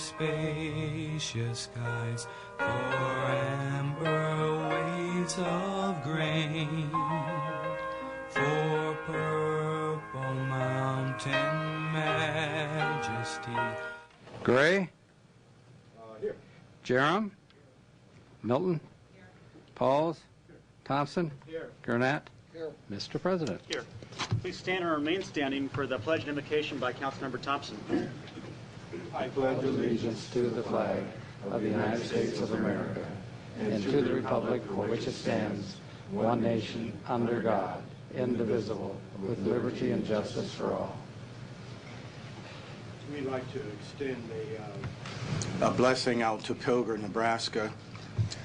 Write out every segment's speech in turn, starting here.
spacious skies, for amber waves of grain, for purple mountain majesty. Gray? Here. Jerem? Milton? Here. Pauls? Here. Thompson? Here. Gurnett? Here. Mr. President. Here. Please stand and remain standing for the pledge and invocation by Councilmember Thompson. I pledge allegiance to the flag of the United States of America and to the republic for which it stands, one nation, under God, indivisible, with liberty and justice for all. We'd like to extend a blessing out to Pilgrim, Nebraska,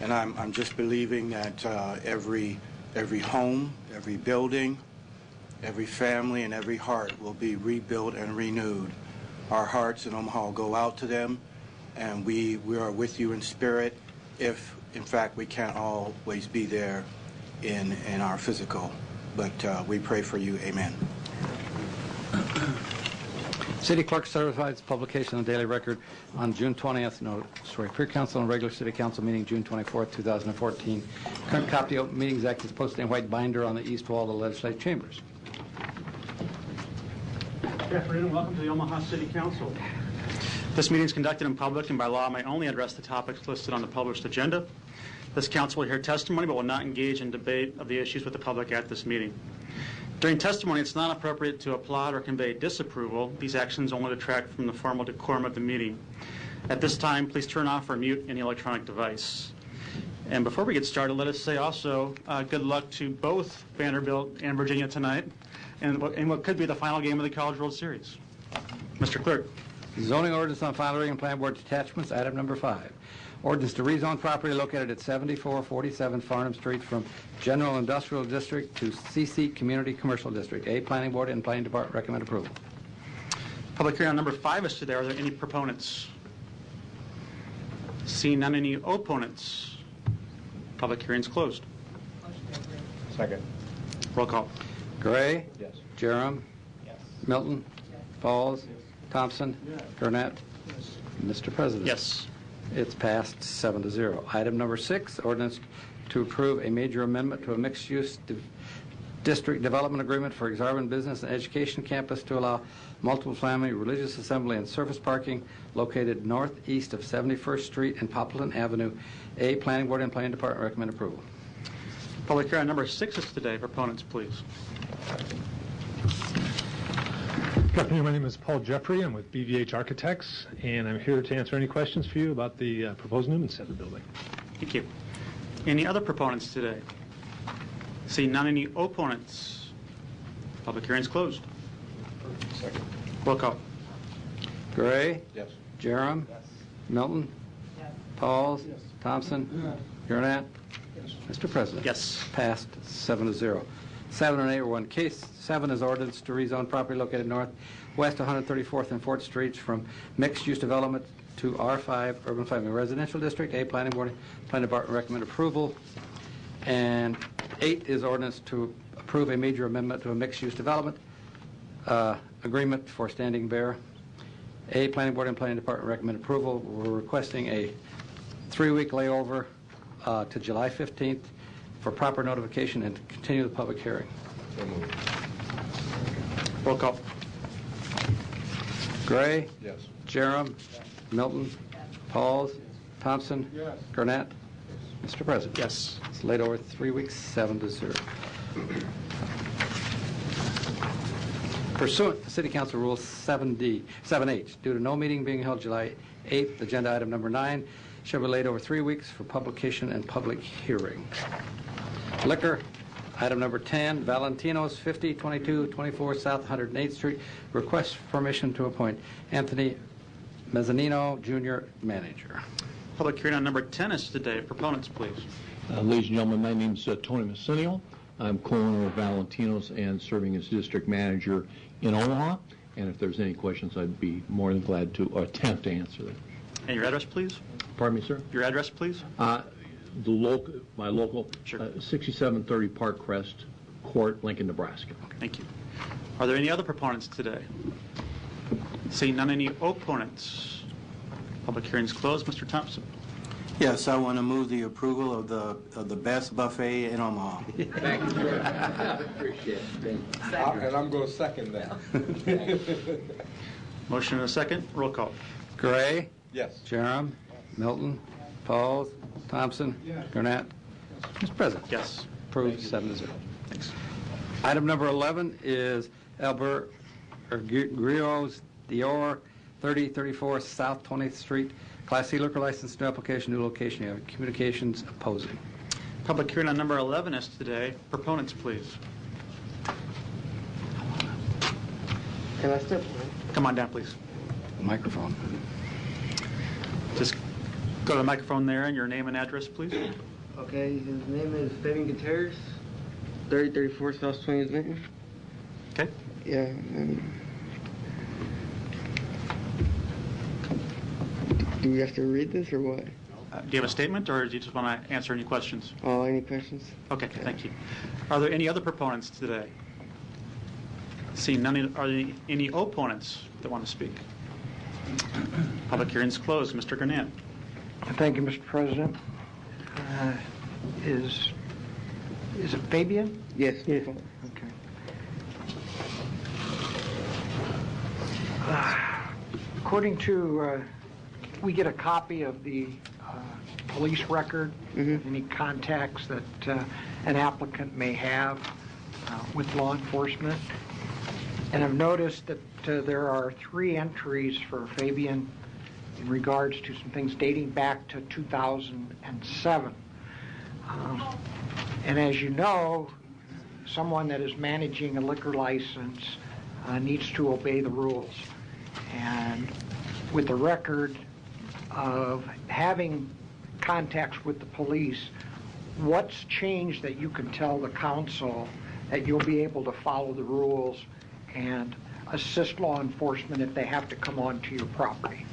and I'm just believing that every home, every building, every family, and every heart will be rebuilt and renewed. Our hearts in Omaha go out to them, and we are with you in spirit if, in fact, we can't always be there in our physical. But we pray for you. Amen. City Clerk certifies publication of the Daily Record on June 20th. Pre-council and regular City Council meeting June 24th, 2014. Current copy of the Open Meetings Act is posted in white binder on the east wall of the legislative chambers. Good afternoon and welcome to the Omaha City Council. This meeting is conducted in public and by law may only address the topics listed on the published agenda. This council will hear testimony but will not engage in debate of the issues with the public at this meeting. During testimony, it's not appropriate to applaud or convey disapproval. These actions only detract from the formal decorum of the meeting. At this time, please turn off or mute any electronic device. And before we get started, let us say also good luck to both Vanderbilt and Virginia tonight in what could be the final game of the College World Series. Mr. Clerk. Zoning ordinance on final reading Plan Board detachments, item number 5. Ordinance to rezone property located at 7447 Farnham Street from General Industrial District to CC Community Commercial District. A, Planning Board and Planning Department recommend approval. Public hearing on number 5 is today. Are there any proponents? Seeing none, any opponents? Public hearing is closed. Second. Roll call. Gray? Yes. Jerem? Yes. Milton? Yes. Pauls? Yes. Thompson? Yes. Gurnett? Yes. Mr. President. Yes. It's passed 7-0. Item number 6, ordinance to approve a major amendment to a mixed-use district development agreement for Exarban Business and Education Campus to allow multiple family religious assembly and surface parking located northeast of 71st Street and Poplarton Avenue. A, Planning Board and Planning Department recommend approval. Public hearing on number 6 is today. Proponents, please. Good afternoon. My name is Paul Jeffrey. I'm with BVH Architects, and I'm here to answer any questions for you about the proposed Newman Center building. Thank you. Any other proponents today? Seeing none, any opponents? Public hearing is closed. Second. Roll call. Gray? Yes. Jerem? Yes. Milton? Yes. Pauls? Yes. Thompson? Yes. Gurnett? Yes. Mr. President. Yes. Passed 7-0. 7 and 8 were one. Case 7 is ordinance to rezone property located northwest 134th and 4th Streets from mixed-use development to R5 Urban Family Residential District. A, Planning Board, Planning Department recommend approval. And 8 is ordinance to approve a major amendment to a mixed-use development agreement for Standing Bear. A, Planning Board and Planning Department recommend approval. We're requesting a 3-week layover to July 15th for proper notification and to continue the public hearing. So moved. Roll call. Gray? Yes. Jerem? Yes. Milton? Yes. Pauls? Thompson? Yes. Gurnett? Mr. President. Yes. It's laid over 3 weeks, 7-0. Pursuant to City Council Rule 7H, due to no meeting being held July 8th, agenda item number 9 shall be laid over 3 weeks for publication and public hearing. Liquor, item number 10, Valentino's, 502224 South 108th Street, request permission to appoint Anthony Mezzanino, Jr., manager. Public hearing on number 10 is today. Proponents, please. Ladies and gentlemen, my name is Tony Messinio. I'm co-owner of Valentino's and serving as district manager in Omaha. And if there's any questions, I'd be more than glad to attempt to answer them. And your address, please? Pardon me, sir? Your address, please? My local, Sure. 6730 Park Crest Court, Lincoln, Nebraska. Thank you. Are there any other proponents today? Seeing none, any opponents? Public hearing is closed. Mr. Thompson. Yes, I want to move the approval of the best buffet in Omaha. Appreciate it. And I'm going to second that. Motion and a second. Roll call. Gray, Yes. Jerem, Milton, Pauls, Thompson, Gurnett. Mr. President. Yes. Approved 7-0. Thanks. Item number 11 is Griot's Dior, 3034 South 20th Street. Class C liquor license, new application, new location. You have communications opposing. Public hearing on number 11 is today. Proponents, please. Can I step? Come on down, please. Microphone. Just go to the microphone there and your name and address, please. Okay, his name is Fabian Gutierrez, 3034 South 20th Vinton. Okay. Yeah. Do we have to read this or what? Do you have a statement, or do you just want to answer any questions? Oh, any questions? Okay, thank you. Are there any other proponents today? Seeing none, are there any opponents that want to speak? Public hearing is closed. Mr. Gurnett. Thank you, Mr. President. Is it Fabian? Yes. Okay. According to, we get a copy of the police record, any contacts that an applicant may have with law enforcement. And I've noticed that there are 3 entries for Fabian in regards to some things dating back to 2007. And as you know, someone that is managing a liquor license needs to obey the rules. And with the record of having contacts with the police, what's changed that you can tell the council that you'll be able to follow the rules and assist law enforcement if they have to come onto your property?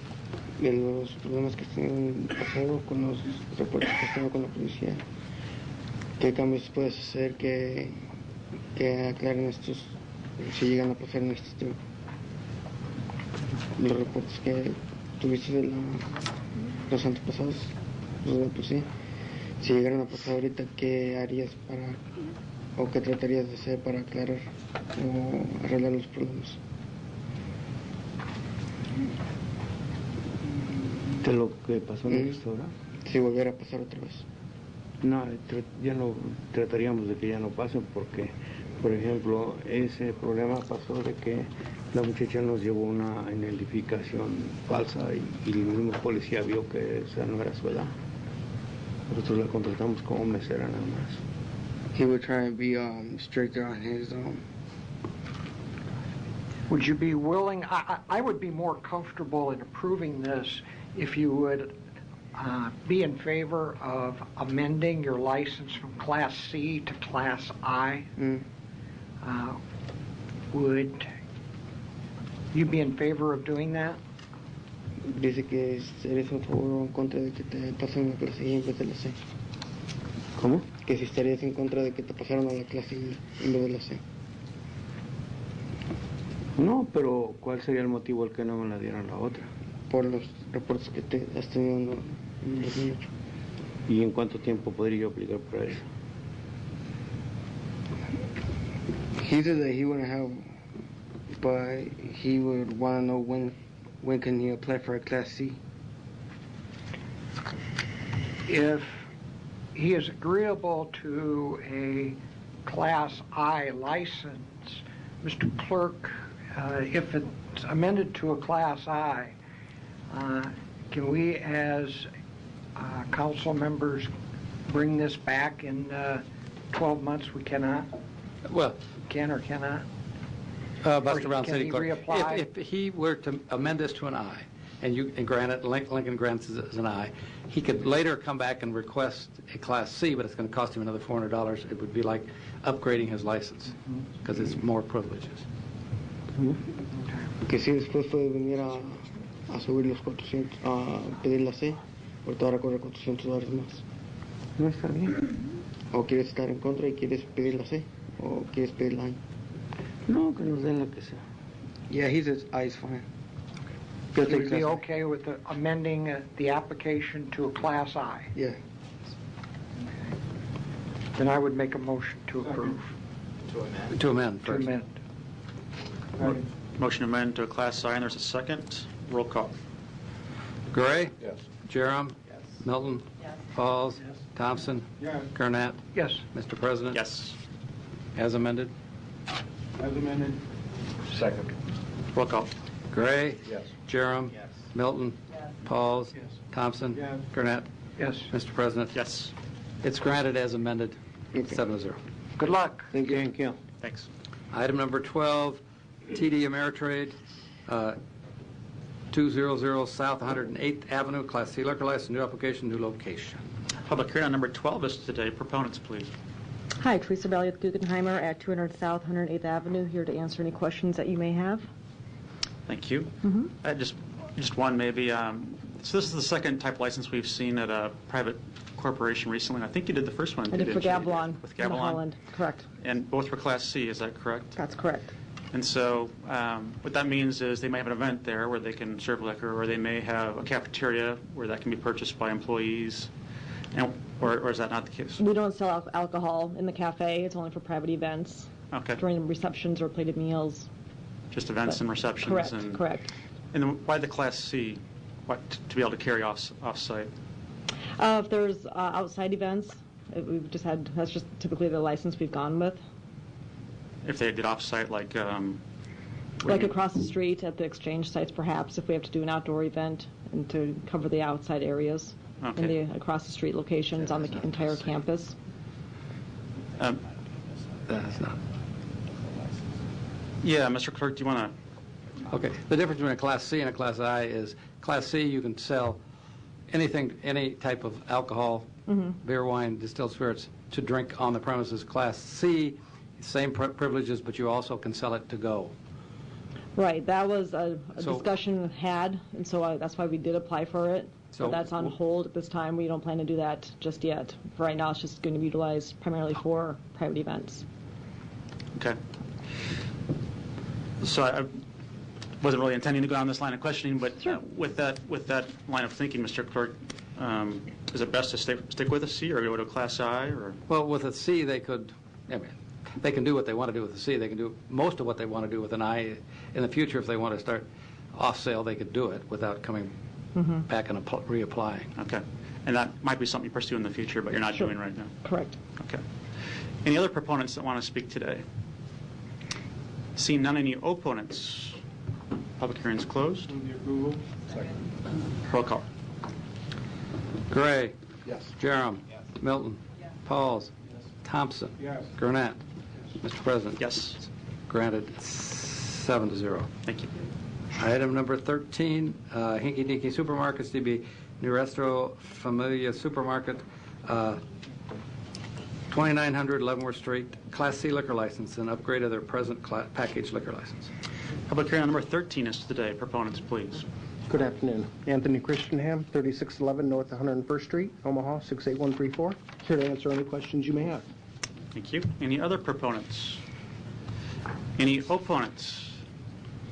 De los problemas que están pasando con los reportes que están con la policía. ¿Qué cambios puedes hacer que aclaren estos, si llegan a pasar en este tiempo? Los reportes que tuviste de los antepasados, los de la policía. Si llegaran a pasar ahorita, ¿qué harías para, o qué tratarías de hacer para aclarar o arreglar los problemas? ¿De lo que pasó en el restaurante? Si volviera a pasar otra vez. No, ya no trataríamos de que ya no pasen porque, por ejemplo, ese problema pasó de que la muchacha nos llevó una identificación falsa y el mismo policía vio que esa no era su edad. Nosotros la contratamos como mesera nada más. He would try and be stricter on his Would you be willing, I would be more comfortable in approving this if you would be in favor of amending your license from Class C to Class I. Would you be in favor of doing that? Dice que eres a favor o en contra de que te pasen a la clase I en vez de la C. ¿Cómo? Que si estarías en contra de que te pasaran a la clase I en vez de la C. No, pero ¿cuál sería el motivo el que no me la dieran la otra? Por los reportes que te has tenido en 2008. ¿Y en cuánto tiempo podría yo aplicar para eso? He said that he wouldn't have, but he would want to know when can he apply for a Class C. If he is agreeable to a Class I license, Mr. Clerk, if it's amended to a Class I, can we as council members bring this back in 12 months? We cannot? Well, Can or cannot? Buster Or Brown, can City he Clerk. reapply? If he were to amend this to an I, and grant it, Lincoln grants it as an I, he could later come back and request a Class C, but it's going to cost him another $400. It would be like upgrading his license, because it's more privileges. Que si después puede venir a subir los 400, a pedir la C, por te va a cobrar $400 más. No está bien. O quieres estar en contra y quieres pedir la C, o quieres pedir la I. No, que nos den la que sea. Yeah, he says I is fine. Just You like would be Class I. okay with amending the application to a Class I? Yeah. Then I would make a motion to approve. To amend To first. amend. Motion to amend to a Class I, and there's a second. Roll call. Gray? Yes. Jerem? Milton? Pauls? Thompson? Yes. Gurnett? Yes. Mr. President? Yes. As amended? As amended. Second. Roll call. Gray? Yes. Jerem? Milton? Pauls? Yes. Thompson? Yes. Gurnett? Yes. Mr. President? Yes. It's granted as amended, Okay. 7-0. Good luck. Thank you. Thanks. Item number 12, TD Ameritrade, 200 South 108th Avenue, Class C liquor license, new application, new location. Public hearing on number 12 is today. Proponents, please. Hi, Teresa Bailey with Guggenheimer at 200 South 108th Avenue, here to answer any questions that you may have. Thank you. Mm-hmm. Just one maybe. So this is the second type license we've seen at a private corporation recently. And I think you did the first one. I did for didn't you? Gavilon With in Gavilon. Holland, correct. And both were Class C, is that correct? That's correct. And so what that means is they may have an event there where they can serve liquor, or they may have a cafeteria where that can be purchased by employees. Or is that not the case? We don't sell alcohol in the cafe. It's only for private events. Okay. During receptions or plated meals. Just events and receptions. Correct, correct. And then why the Class C? To be able to carry off-site? If there's outside events, that's just typically the license we've gone with. If they did off-site, like... Like across the street at the exchange sites, perhaps, if we have to do an outdoor event and to cover the outside areas in the across the street locations on the entire campus. That's not. Yeah, Mr. Clerk, do you want to... Okay. The difference between a Class C and a Class I is Class C, you can sell anything, any type of alcohol, beer, wine, distilled spirits, to drink on the premises. Class C, same privileges, but you also can sell it to go. Right. That was a discussion had, and so that's why we did apply for it. So that's on hold at this time. We don't plan to do that just yet. For right now, it's just going to be utilized primarily for private events. Okay. So I wasn't really intending to go down this line of questioning, but Sure. With that line of thinking, Mr. Clerk, is it best to stick with a C or go to a Class I? Or? Well, with a C, they could, they can do what they want to do with a C. They can do most of what they want to do with an I. In the future, if they want to start off sale, they could do it without coming back and reapplying. Okay. And that might be something you pursue in the future, but you're not doing right now. Correct. Okay. Any other proponents that want to speak today? Seeing none, any opponents? Public hearing is closed. Move the approval. Second. Roll call. Gray. Yes. Jerem. Milton. Pauls. Thompson. Yes. Gurnett. Mr. President. Yes. Granted 7-0. Thank you. Item number 13, Hinky Dinky Supermarkets, DB Nuestro Familia Supermarket, 2900 Leavenworth Street, Class C liquor license, and upgrade of their present package liquor license. Public hearing on number 13 is today. Proponents, please. Good afternoon. Anthony Christenham, 3611 North 101st Street, Omaha, 68134. Here to answer any questions you may have. Thank you. Any other proponents? Any opponents?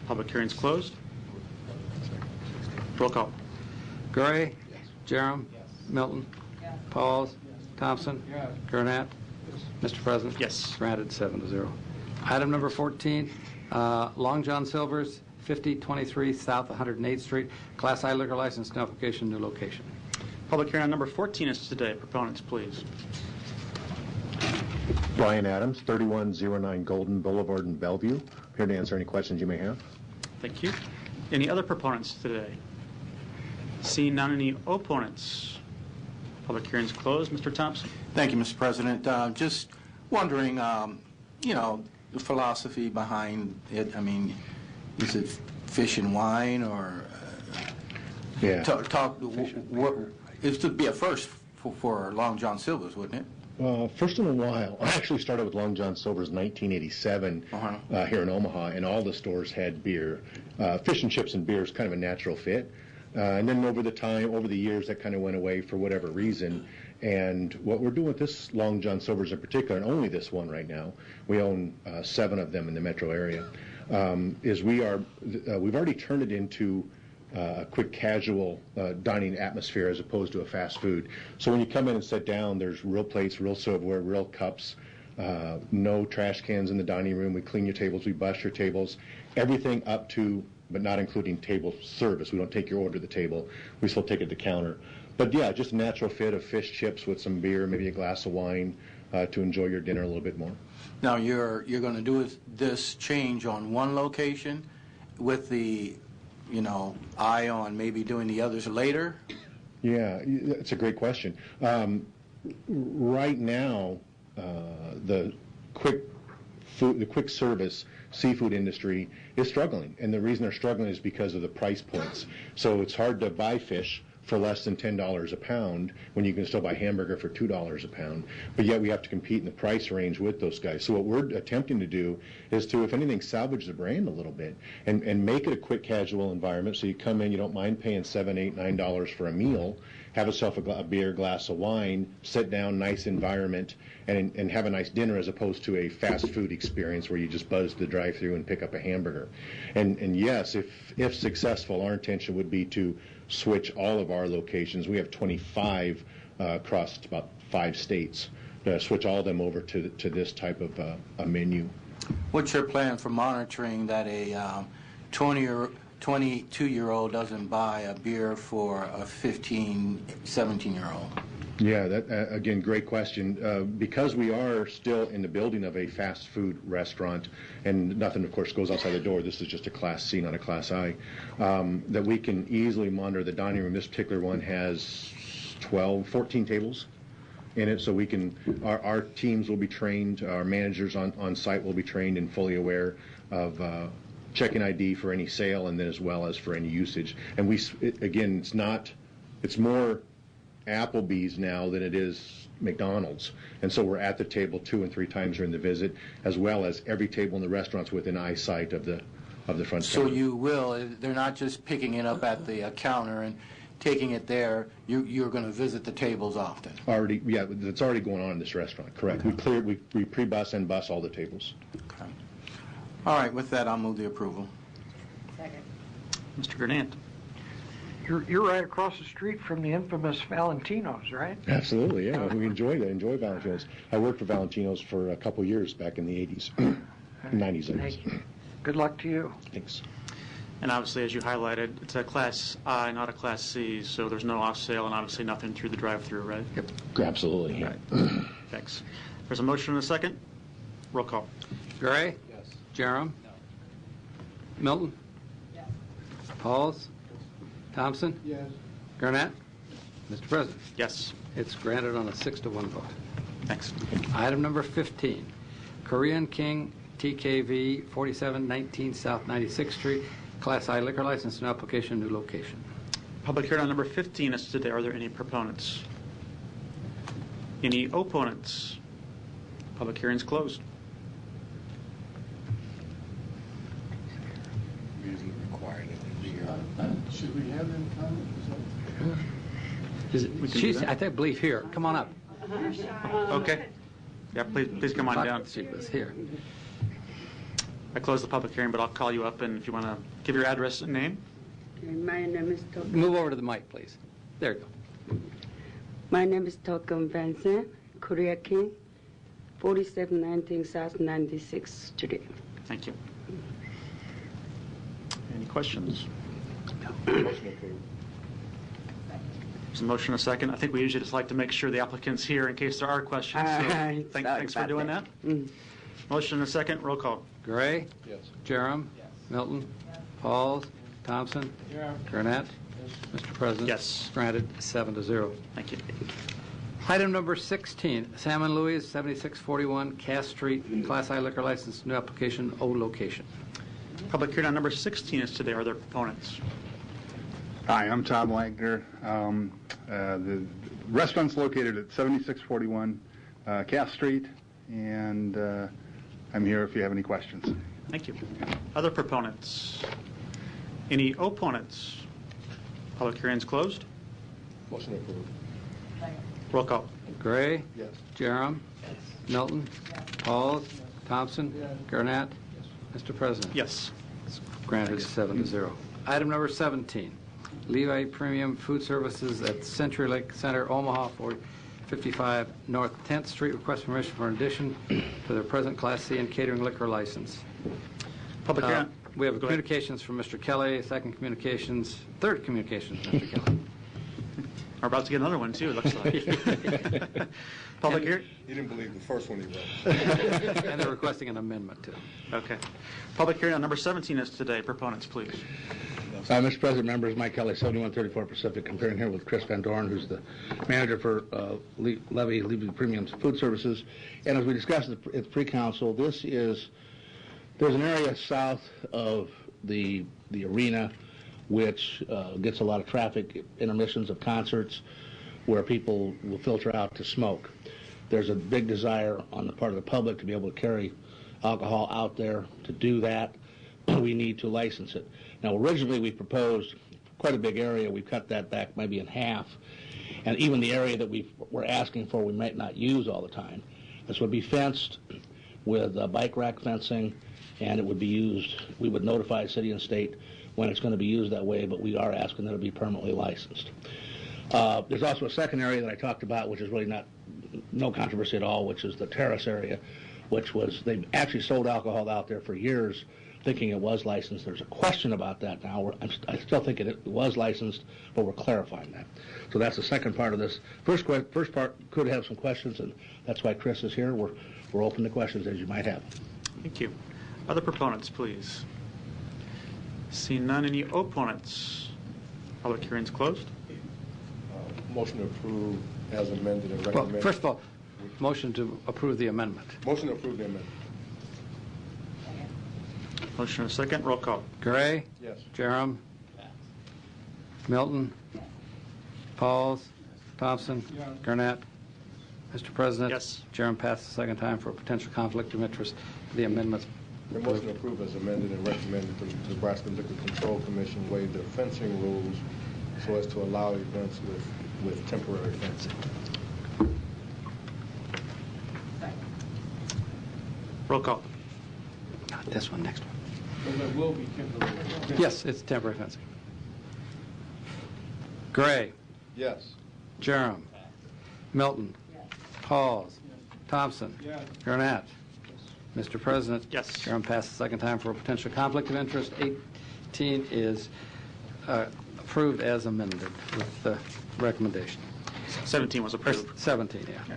Public hearing is closed. Roll call. Gray. Jerem. Milton. Pauls. Thompson. Gurnett. Mr. President. Yes. Granted 7-0. Item number 14, Long John Silver's, 5023 South 108th Street, Class I liquor license, new application, new location. Public hearing on number 14 is today. Proponents, please. Brian Adams, 3109 Golden Boulevard in Bellevue. Here to answer any questions you may have. Thank you. Any other proponents today? Seeing none, any opponents? Public hearing is closed. Mr. Thompson. Thank you, Mr. President. Just wondering, the philosophy behind it. I mean, is it fish and wine, or Yeah. It would be a first for Long John Silver's, wouldn't it? First in a while. I actually started with Long John Silver's in 1987 here in Omaha, and all the stores had beer. Fish and chips and beer is kind of a natural fit. And then over the years, that kind of went away for whatever reason. And what we're doing with this Long John Silver's in particular, and only this one right now, we own 7 of them in the metro area, is we've already turned it into a quick casual dining atmosphere as opposed to a fast food. So when you come in and sit down, there's real plates, real silverware, real cups, no trash cans in the dining room. We clean your tables, we bus your tables, everything up to, but not including table service. We don't take your order to the table. We still take it to the counter. But yeah, just a natural fit of fish chips with some beer, maybe a glass of wine to enjoy your dinner a little bit more. Now, you're going to do this change on one location with the, eye on maybe doing the others later? Yeah, it's a great question. Right now, the quick service seafood industry is struggling, and the reason they're struggling is because of the price points. So it's hard to buy fish for less than $10 a pound when you can still buy hamburger for $2 a pound, but yet we have to compete in the price range with those guys. So what we're attempting to do is to, if anything, salvage the brand a little bit and make it a quick casual environment. So you come in, you don't mind paying $7, $8, $9 for a meal, have yourself a beer, glass of wine, sit down, nice environment, and have a nice dinner, as opposed to a fast food experience where you just buzz the drive-through and pick up a hamburger. And yes, if successful, our intention would be to switch all of our locations. We have 25 across about 5 states. Switch all of them over to this type of a menu. What's your plan for monitoring that a 22-year-old doesn't buy a beer for a 15, 17-year-old? Yeah, that again, great question. Because we are still in the building of a fast food restaurant, and nothing, of course, goes outside the door. This is just a Class C, not a Class I. That we can easily monitor the dining room. This particular one has 14 tables in it, so we can. Our teams will be trained. Our managers on site will be trained and fully aware of checking ID for any sale, and then as well as for any usage. And again, it's more Applebee's now than it is McDonald's, and so we're at the table 2 and 3 times during the visit, as well as every table in the restaurant's within eyesight of the front so counter. You will, they're not just picking it up at the counter and taking it there. You're going to visit the tables often. It's already going on in this restaurant. Correct. Okay. We pre-bus and bus all the tables. Okay. All right, with that, I'll move the approval. Second. Mr. Gurnant. You're right across the street from the infamous Valentino's, right? Absolutely, yeah. We enjoy Valentino's. I worked for Valentino's for a couple years back in the 80s, 90s. Thank you. Good luck to you. Thanks. And obviously, as you highlighted, it's a Class I, not a Class C, so there's no off sale and obviously nothing through the drive-through, right? Yep. Absolutely. Yeah. Right. Thanks. There's a motion and a second. Roll call. Gray? Yes. Jerem? No. Milton? Yes. Pauls? Thompson? Yes. Gurnett? Mr. President? Yes. It's granted on a 6-1 vote. Thanks. Item number 15, Korean King TKV 4719 South 96th Street, Class I liquor license and application, new location. Public hearing on number 15 is today. Are there any proponents? Any opponents? Public hearing is closed. Should we have them comment? I believe here. Come on up. Okay. Yeah, please come on down. She was here. I closed the public hearing, but I'll call you up, and if you want to give your address and name. My name is Tokum. Move over to the mic, please. There you go. My name is Tokum Vincent, Korea King, 4719 South 96th Street. Thank you. Any questions? Motion approved. There's a motion and a second. I think we usually just like to make sure the applicant's here in case there are questions. So thanks for doing that. Motion and a second. Roll call. Gray? Yes. Jerem? Yes. Milton? Yes. Pauls? Thompson? Yeah. Gurnett? Mr. President? Yes. Granted 7-0. Thank you. Item number 16, Sam and Louis, 7641 Cass Street, Class I liquor license, new application, O location. Public hearing on number 16 is today. Are there proponents? Hi, I'm Tom Wagner. The restaurant's located at 7641 Cass Street, and I'm here if you have any questions. Thank you. Other proponents? Any opponents? Public hearing is closed. Motion approved. Roll call. Gray? Yes. Jerem? Yes. Milton? Yes. Pauls? Yes. Thompson? Yes. Gurnett? Yes. Mr. President? Yes. It's granted 7-0. Item number 17, Levi Premium Food Services at Century Lake Center, Omaha, 455 North 10th Street. Request permission for an addition to their present Class C and catering liquor license. Public hearing. We have communications from Mr. Kelly, third communications from Mr. Kelly. We're about to get another one, too, it looks like. Public hearing? He didn't believe the first one he read. And they're requesting an amendment, too. Okay. Public hearing on number 17 is today. Proponents, please. Mr. President, members, Mike Kelly, 7134 Pacific. I'm appearing here with Chris Van Dorn, who's the manager for Levi Premium Food Services. And as we discussed at the pre-council, there's an area south of the arena which gets a lot of traffic, intermissions of concerts, where people will filter out to smoke. There's a big desire on the part of the public to be able to carry alcohol out there. To do that, we need to license it. Now, originally we proposed quite a big area. We cut that back maybe in half. And even the area that we're asking for, we might not use all the time. This would be fenced with bike rack fencing, and it would be used, we would notify city and state when it's going to be used that way, but we are asking that it be permanently licensed. There's also a second area that I talked about, which is really no controversy at all, which is the terrace area, which was, they actually sold alcohol out there for years, thinking it was licensed. There's a question about that now. I still think it was licensed, but we're clarifying that. So that's the second part of this. First part could have some questions, and that's why Chris is here. We're open to questions as you might have. Thank you. Other proponents, please. Seeing none, any opponents? Public hearing's closed. Motion to approve as amended and recommended. Well, first of all, motion to approve the amendment. Motion to approve the amendment. Motion and a second. Roll call. Gray? Yes. Jerem? Milton? Pauls? Thompson? Gurnett? Mr. President? Yes. Jerem passed the second time for a potential conflict of interest. The amendments. The motion to approve as amended and recommended the Nebraska Liquor Control Commission waive their fencing rules so as to allow events with temporary fencing. Roll call. Not this one, next one. Well, there will be temporary. Yes, it's temporary fencing. Gray? Yes. Jerem? Milton? Pauls? Thompson? Gurnett? Mr. President? Yes. Jerem passed the second time for a potential conflict of interest. 18 is approved as amended with the recommendation. 17 was approved. 17, yeah.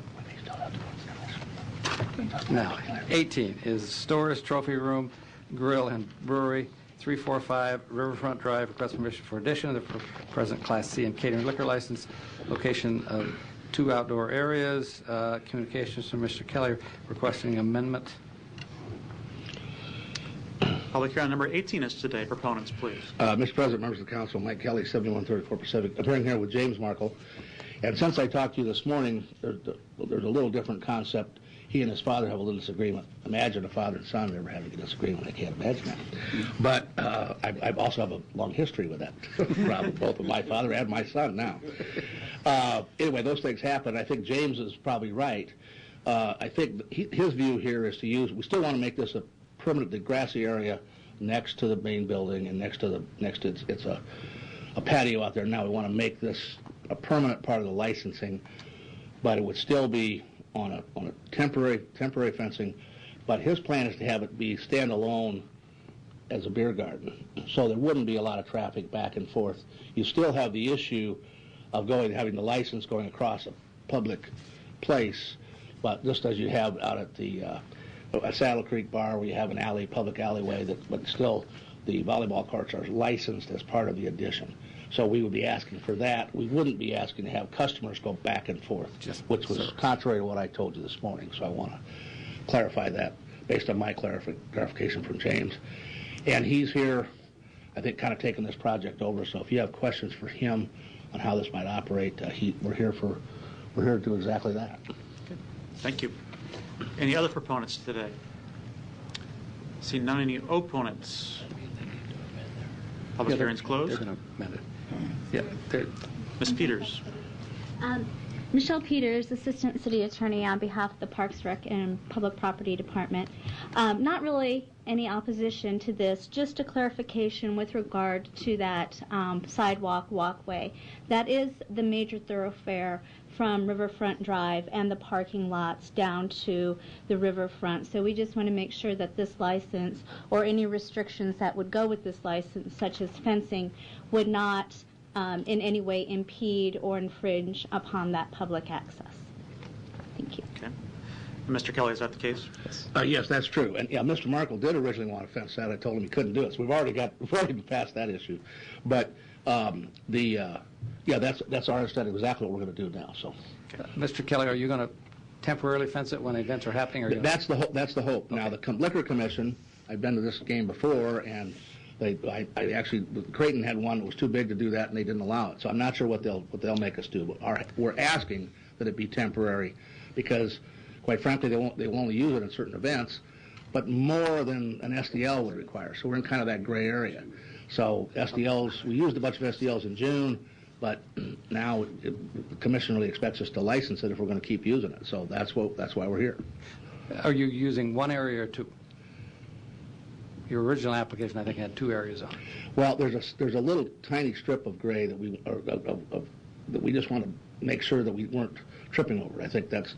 Now, 18 is Stores, Trophy Room, Grill, and Brewery, 345 Riverfront Drive. Request permission for addition of the present Class C and catering liquor license. Location of 2 outdoor areas. Communications from Mr. Kelly requesting amendment. Public hearing on number 18 is today. Proponents, please. Mr. President, members of the council, Mike Kelly, 7134 Pacific, appearing here with James Markle. And since I talked to you this morning, there's a little different concept. He and his father have a little disagreement. Imagine a father and son ever having a disagreement. I can't imagine that. But I also have a long history with that problem, both with my father and my son now. Anyway, those things happen. I think James is probably right. I think his view here is to use, we still want to make this a permanent grassy area next to the main building and next to it's a patio out there now. We want to make this a permanent part of the licensing, but it would still be on a temporary fencing. But his plan is to have it be standalone as a beer garden, so there wouldn't be a lot of traffic back and forth. You still have the issue of having the license going across a public place, but just as you have out at the Saddle Creek Bar, where you have an public alleyway, but still the volleyball courts are licensed as part of the addition. So we would be asking for that. We wouldn't be asking to have customers go back and forth, which was contrary to what I told you this morning. So I want to clarify that based on my clarification from James. And he's here, I think, kind of taking this project over. So if you have questions for him on how this might operate, we're here to do exactly that. Good. Thank you. Any other proponents today? See none. Any opponents? Public hearing's closed. They're going to amend it. Yeah. Ms. Peters. Michelle Peters, Assistant City Attorney on behalf of the Parks, Rec, and Public Property Department. Not really any opposition to this. Just a clarification with regard to that sidewalk walkway. That is the major thoroughfare from Riverfront Drive and the parking lots down to the riverfront. So we just want to make sure that this license or any restrictions that would go with this license, such as fencing, would not in any way impede or infringe upon that public access. Thank you. Okay. Mr. Kelly, is that the case? Yes. Yes, that's true. And yeah, Mr. Markle did originally want to fence that. I told him he couldn't do it. So we've already passed that issue. But yeah, that's our understanding exactly what we're going to do now. So, Mr. Kelly, are you going to temporarily fence it when events are happening? Or that's the hope. That's the hope. Okay. Now, the Liquor Commission. I've been to this game before, and I actually Creighton had one that was too big to do that, and they didn't allow it. So I'm not sure what they'll make us do. But we're asking that it be temporary, because, quite frankly, they will only use it in certain events, but more than an SDL would require. So we're in kind of that gray area. So SDLs, we used a bunch of SDLs in June, but now the commission really expects us to license it if we're going to keep using it. So that's why we're here. Are you using one area or two? Your original application, I think, had 2 areas on it. Well, there's a little tiny strip of gray that we just want to make sure that we weren't tripping over. I think that's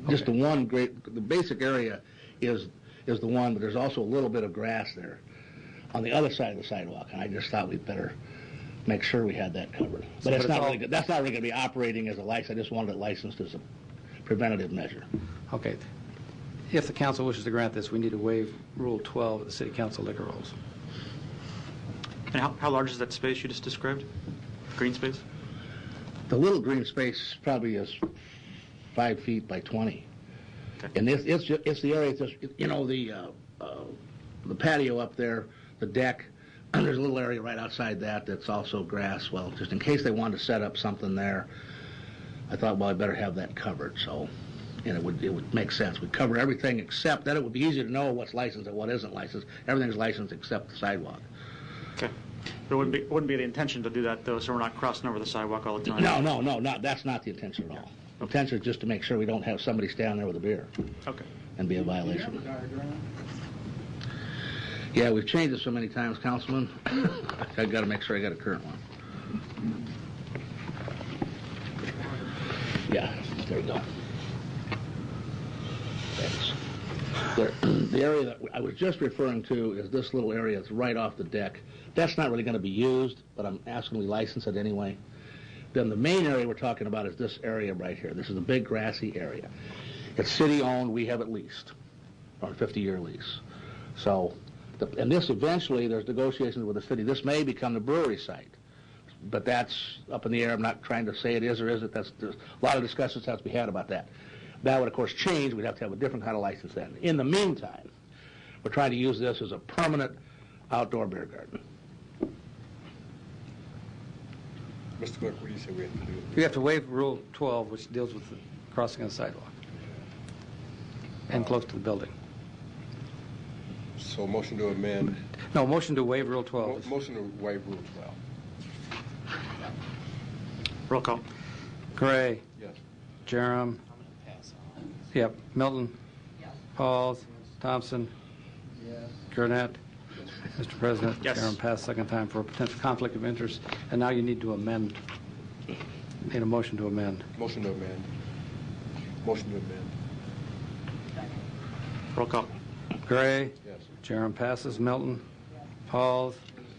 just the one great. The basic area is the one, but there's also a little bit of grass there on the other side of the sidewalk, and I just thought we'd better make sure we had that covered. But that's not really going to be operating as a license. I just wanted it licensed as a preventative measure. Okay. If the council wishes to grant this, we need to waive Rule 12 of the City Council liquor rules. And how large is that space you just described? Green space? The little green space probably is 5 feet by 20. Okay. And it's the area, the patio up there, the deck, there's a little area right outside that's also grass. Well, just in case they wanted to set up something there, I thought, well, I better have that covered. So, and it would make sense. We'd cover everything except that. It would be easy to know what's licensed and what isn't licensed. Everything's licensed except the sidewalk. Okay. But it wouldn't be the intention to do that, though, so we're not crossing over the sidewalk all the time? No, that's not the intention at all. The intention is just to make sure we don't have somebody standing there with a beer. Okay. And be a violation. Yeah, we've changed it so many times, Councilman. I've got to make sure I got a current one. Yeah, there you go. Thanks. The area that I was just referring to is this little area that's right off the deck. That's not really going to be used, but I'm asking we license it anyway. Then the main area we're talking about is this area right here. This is a big grassy area. It's city-owned. We have it leased on a 50-year lease. So, and this eventually, there's negotiations with the city. This may become the brewery site, but that's up in the air. I'm not trying to say it is or isn't. There's a lot of discussions have to be had about that. That would, of course, change. We'd have to have a different kind of license then. In the meantime, we're trying to use this as a permanent outdoor beer garden. Mr. Clerk, what do you say we have to do? You have to waive Rule 12, which deals with the crossing of the sidewalk and close to the building. So motion to amend. No, motion to waive Rule 12. Motion to waive Rule 12. Roll call. Gray. Yes. Jerem. Yep. Milton. Yes. Pauls. Thompson. Yes. Gurnett. Mr. President. Yes. Jerem passed second time for a potential conflict of interest, and now you need to amend. Need a motion to amend. Motion to amend. Motion to amend. Roll call. Gray. Yes. Jerem passes. Milton. Pauls.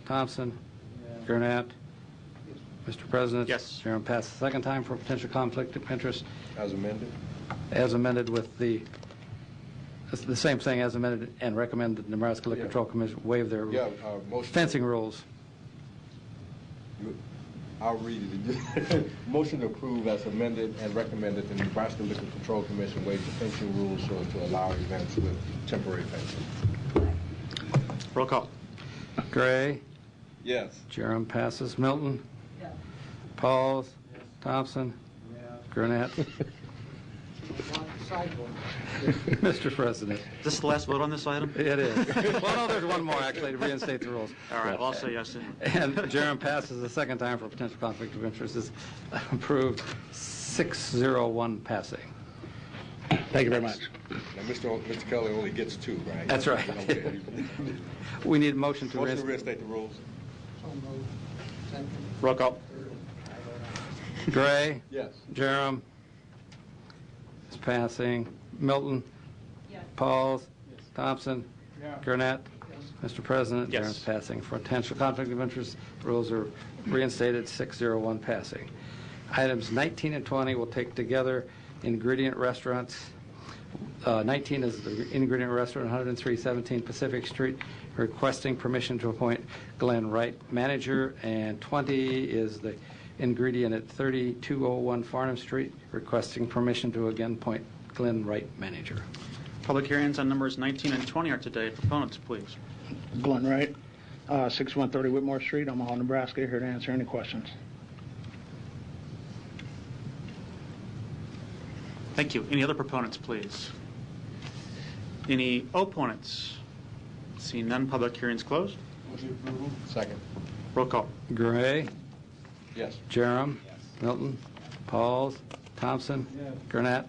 Thompson. Gurnett. Mr. President. Yes. Jerem passed the second time for a potential conflict of interest. As amended. As amended with the same thing as amended, and recommend that the Nebraska Liquor Control Commission waive their fencing rules. I'll read it. Motion to approve as amended and recommended the Nebraska Liquor Control Commission waive the fencing rules so as to allow events with temporary fencing. Roll call. Gray. Yes. Jerem passes. Milton. Yes. Pauls. Yes. Thompson. Yes. Gurnett. Mr. President. Is this the last vote on this item? It is. Well, no, there's one more, actually, to reinstate the rules. All right, well, I'll say yes. And Jerem passes the second time for a potential conflict of interest. Is approved 6-0-1 passing. Thank you very much. Now, Mr. Kelly only gets 2, right? That's right. Okay. We need a motion to Motion to reinstate the rules. Roll call. Gray? Yes. Jerem? It's passing. Milton? Pauls? Thompson? Gurnett? Mr. President, Yes. Jerem's passing. For potential conflict of interest, rules are reinstated, 6-0-1 passing. Items 19 and 20 will take together. Ingredient restaurants. 19 is the Ingredient Restaurant, 10317 Pacific Street, requesting permission to appoint Glenn Wright manager, and 20 is the Ingredient at 3201 Farnham Street, requesting permission to again appoint Glenn Wright manager. Public hearings on numbers 19 and 20 are today. Proponents, please. Glenn Wright, 6130 Whitmore Street, Omaha, Nebraska, here to answer any questions. Thank you. Any other proponents, please? Any opponents? Seeing none, public hearings closed. Motion approval. Second. Roll call. Gray? Yes. Jerem? Milton? Pauls? Thompson? Gurnett?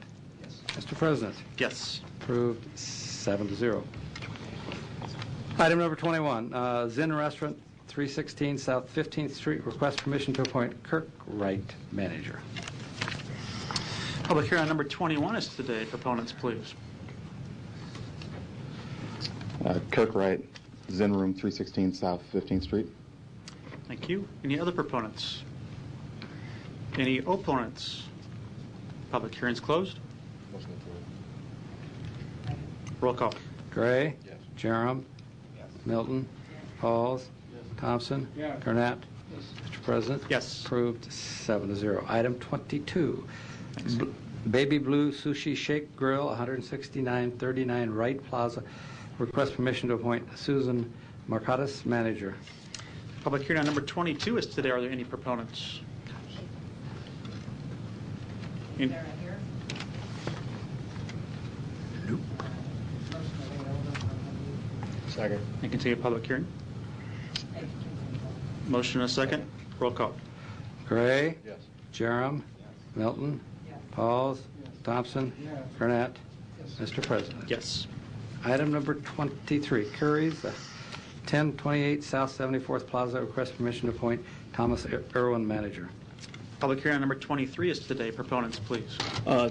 Mr. President. Yes. Approved 7-0. Item number 21, Zinn Restaurant, 316 South 15th Street, request permission to appoint Kirk Wright manager. Public hearing on number 21 is today. Proponents, please. Kirk Wright, Zen Room, 316 South 15th Street. Thank you. Any other proponents? Any opponents? Public hearings closed. Motion approved. Roll call. Gray? Yes. Jerem? Milton? Pauls? Thompson? Gurnett? Mr. President? Yes. Approved 7-0. Item 22, Baby Blue Sushi Shake Grill, 16939 Wright Plaza, request permission to appoint Susan Marcatus manager. Public hearing on number 22 is today. Are there any proponents? Second. And continue public hearing. Motion and a second. Roll call. Gray? Yes. Jerem? Milton? Pauls? Thompson? Gurnett? Mr. President. Yes. Item number 23, Curry's, 1028 South 74th Plaza, request permission to appoint Thomas Irwin manager. Public hearing on number 23 is today. Proponents, please.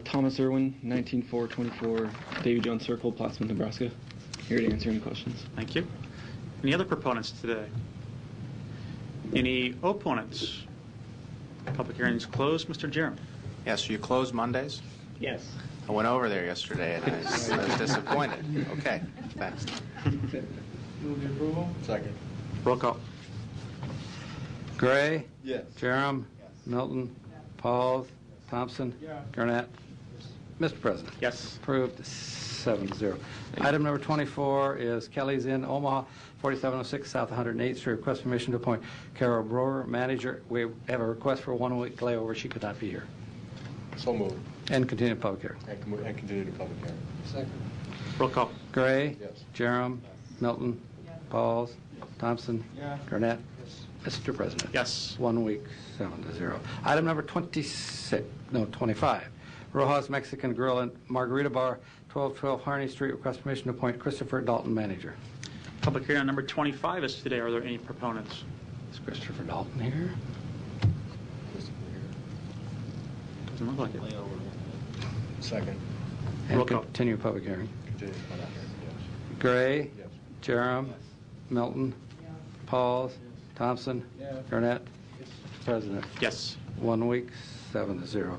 Thomas Irwin, 19424 Davy Jones Circle, Plattsmouth, Nebraska. Here to answer any questions. Thank you. Any other proponents today? Any opponents? Public hearing is closed. Mr. Jerem. Yes, you close Mondays? Yes. I went over there yesterday and I was disappointed. Okay, thanks. Move the approval. Second. Roll call. Gray? Yes. Jerem? Milton? Pauls? Thompson? Gurnett? Mr. President. Yes. Approved 7-0. Item number 24 is Kelly's Inn, Omaha, 4706 South 108th Street. Request permission to appoint Carol Brewer manager. We have a request for a 1-week layover. She could not be here. So moved. And continue public hearing. And continue the public hearing. Second. Roll call. Gray? Yes. Jerem? Milton? Pauls? Thompson? Gurnett? Mr. President. Yes. 1 week, 7-0. Item number 25. Rojas Mexican Grill and Margarita Bar, 1212 Harney Street. Request permission to appoint Christopher Dalton manager. Public hearing on number 25 is today. Are there any proponents? Is Christopher Dalton here? Doesn't look like it. Second. And Roll call. continue public hearing. Continue the public hearing. Yes. Gray? Yes. Jerem? Milton? Pauls? Thompson? Gurnett? President. Yes. 1 week, 7-0.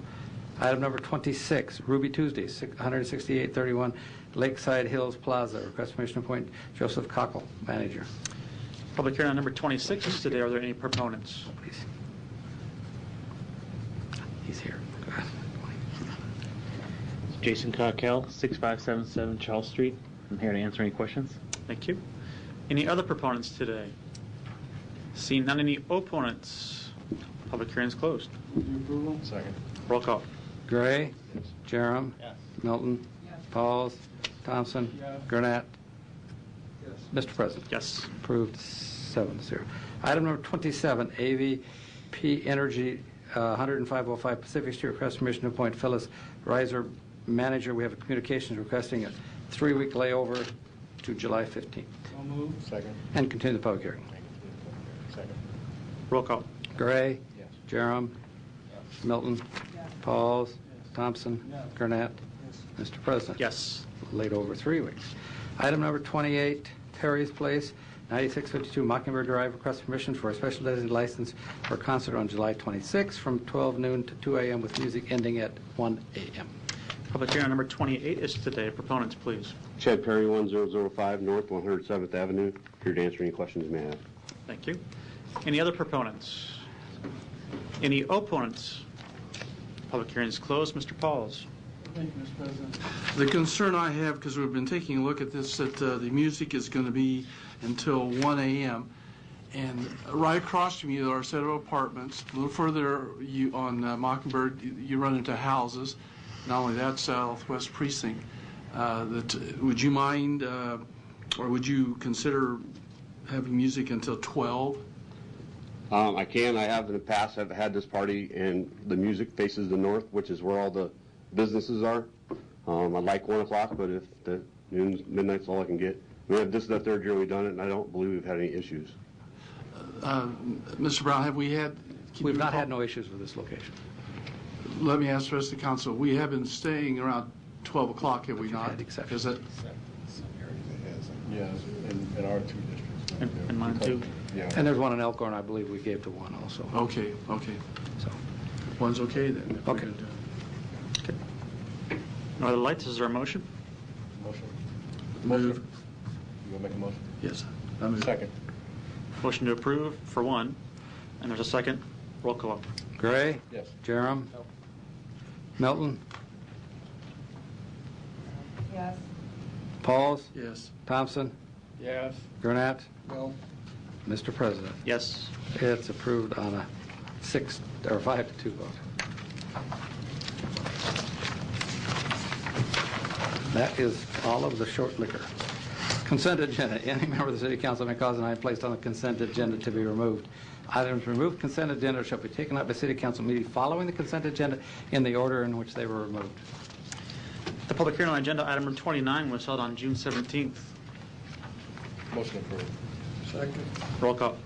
Item number 26, Ruby Tuesday, 16831 Lakeside Hills Plaza. Request permission to appoint Joseph Cockle, manager. Public hearing on number 26 is today. Are there any proponents? Please. He's here. Go ahead. Jason Cockell, 6577 Charles Street. I'm here to answer any questions. Thank you. Any other proponents today? Seeing none, any opponents? Public hearing is closed. Approval. Second. Roll call. Gray? Jerem? Milton? Pauls? Thompson? Gurnett? Mr. President. Yes. Approved 7-0. Item number 27, AVP Energy, 10505 Pacific Street. Request permission to appoint Phyllis Reiser manager, we have a communications requesting a 3-week layover to July 15th. So moved. Second. And continue the public hearing. Second. Roll call. Gray. Yes. Jerem. Milton. Pauls. Thompson. Gurnett. Mr. President. Yes. Laid over 3 weeks. Item number 28, Terry's Place, 9652 Mockingbird Drive, request permission for a special designated license for a concert on July 26 from 12 noon to 2 a.m. with music ending at 1 a.m. Public hearing on number 28 is today. Proponents, please. Chad Perry, 1005 North 107th Avenue. Here to answer any questions you may have. Thank you. Any other proponents? Any opponents? Public hearing is closed. Mr. Pauls. Thank you, Mr. President. The concern I have, because we've been taking a look at this, that the music is going to be until 1 a.m. And right across from you there are a set of apartments. A little further on Mockingbird, you run into houses. Not only that, Southwest Precinct. Would you mind, or would you consider having music until 12? I can. I have in the past. I've had this party, and the music faces the north, which is where all the businesses are. I like 1 o'clock, but if the midnight's all I can get. This is the third year we've done it, and I don't believe we've had any issues. Mr. Brown, have we had... We've not had no issues with this location. Let me ask the rest of the council. We have been staying around 12 o'clock, have we not? Is it? Yes, in our 2 districts. And mine too. Yeah. And there's one in Elkhorn, I believe we gave to 1 also. Okay. So, 1's okay then. If we're Okay. gonna do it. No other lights. Is there a motion? Motion. Move. You want to make a motion? Yes. I move. Second. Motion to approve for 1. And there's a second. Roll call. Gray. Yes. Jerem. Milton. Yes. Pauls. Yes. Thompson. Yes. Gurnett. No. Mr. President. Yes. It's approved on a 5 to 2 vote. That is all of the short liquor. Consent agenda. Any member of the City Council may cause an item placed on the consent agenda to be removed. Items removed consent agenda shall be taken up by City Council meeting following the consent agenda in the order in which they were removed. The public hearing on agenda item number 29 was held on June 17th. Motion approved. Second. Roll call.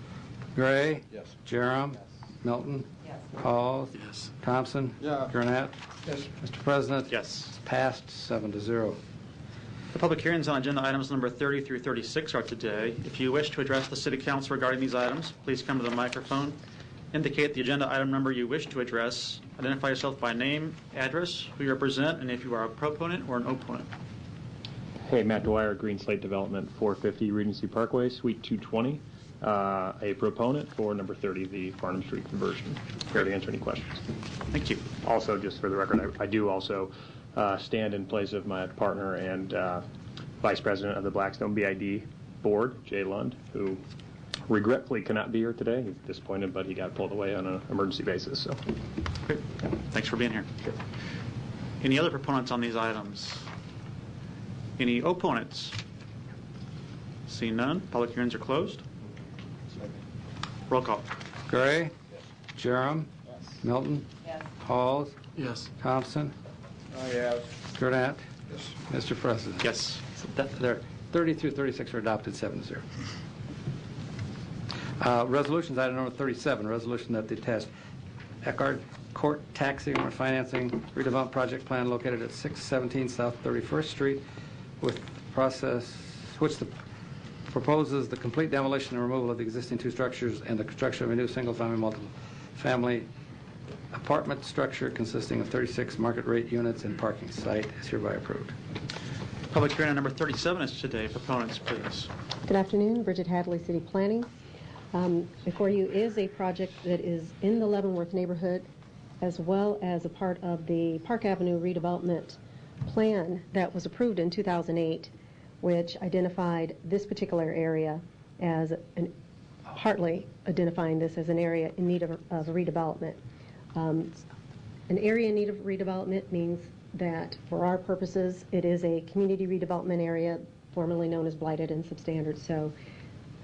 Gray. Yes. Jerem. Milton. Yes. Pauls. Yes. Thompson. Yeah. Gurnett. Yes. Mr. President. Yes. It's passed 7 to 0. The public hearings on agenda items number 30 through 36 are today. If you wish to address the City Council regarding these items, please come to the microphone, indicate the agenda item number you wish to address, identify yourself by name, address, who you represent, and if you are a proponent or an opponent. Hey, Matt Dwyer, Green Slate Development, 450 Regency Parkway, Suite 220. A proponent for number 30, the Farnham Street conversion. Here to answer any questions. Thank you. Also, just for the record, I do also stand in place of my partner and Vice President of the Blackstone BID Board, Jay Lund, who regretfully cannot be here today. He's disappointed, but he got pulled away on an emergency basis. So, Great. Thanks for being here. Sure. Any other proponents on these items? Any opponents? Seeing none, public hearings are closed. Roll call. Gray. Jerem. Milton. Yes. Pauls. Yes. Thompson. Yes. Gurnett. Yes. Mr. President. Yes. So they're 30 through 36 are adopted 7 to 0. Resolutions, item number 37, resolution that the test Eckhart Court Taxing and Financing Redevelopment Project Plan located at 617 South 31st Street with process, which proposes the complete demolition and removal of the existing 2 structures and the construction of a new single-family, multi-family apartment structure consisting of 36 market rate units and parking site is hereby approved. Public hearing on number 37 is today. Proponents, please. Good afternoon. Bridget Hadley, City Planning. Before you is a project that is in the Leavenworth neighborhood as well as a part of the Park Avenue redevelopment plan that was approved in 2008, which identified this particular area as partly identifying this as an area in need of redevelopment. An area in need of redevelopment means that for our purposes it is a community redevelopment area formerly known as blighted and substandard. So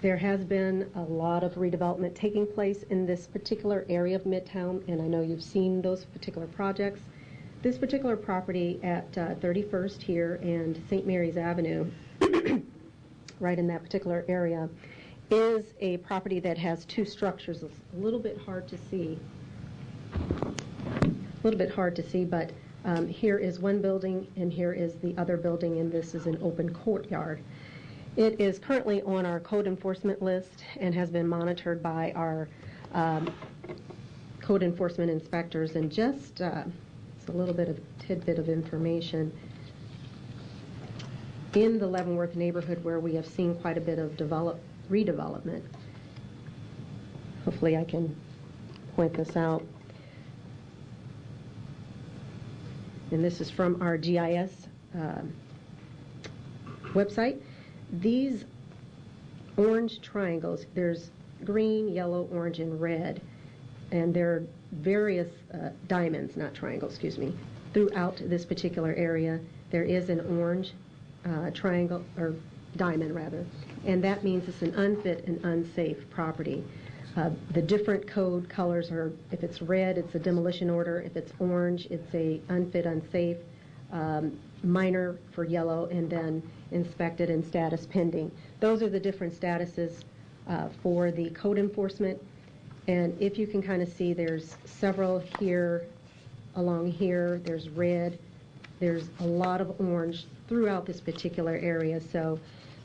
there has been a lot of redevelopment taking place in this particular area of Midtown, and I know you've seen those particular projects. This particular property at 31st here and St. Mary's Avenue, right in that particular area, is a property that has two structures. It's a little bit hard to see. But here is one building and here is the other building, and this is an open courtyard. It is currently on our code enforcement list and has been monitored by our code enforcement inspectors. And just it's a little bit of tidbit of information. In the Leavenworth neighborhood, where we have seen quite a bit of redevelopment, hopefully I can point this out. And this is from our GIS website. These orange triangles, there's green, yellow, orange, and red, and there are various diamonds, not triangles, excuse me, throughout this particular area. There is an orange triangle, or diamond rather, and that means it's an unfit and unsafe property. The different code colors are, if it's red, it's a demolition order. If it's orange, it's a unfit, unsafe, minor for yellow, and then inspected and status pending. Those are the different statuses for the code enforcement. And if you can kind of see, there's several here, along here, there's red, there's a lot of orange throughout this particular area. So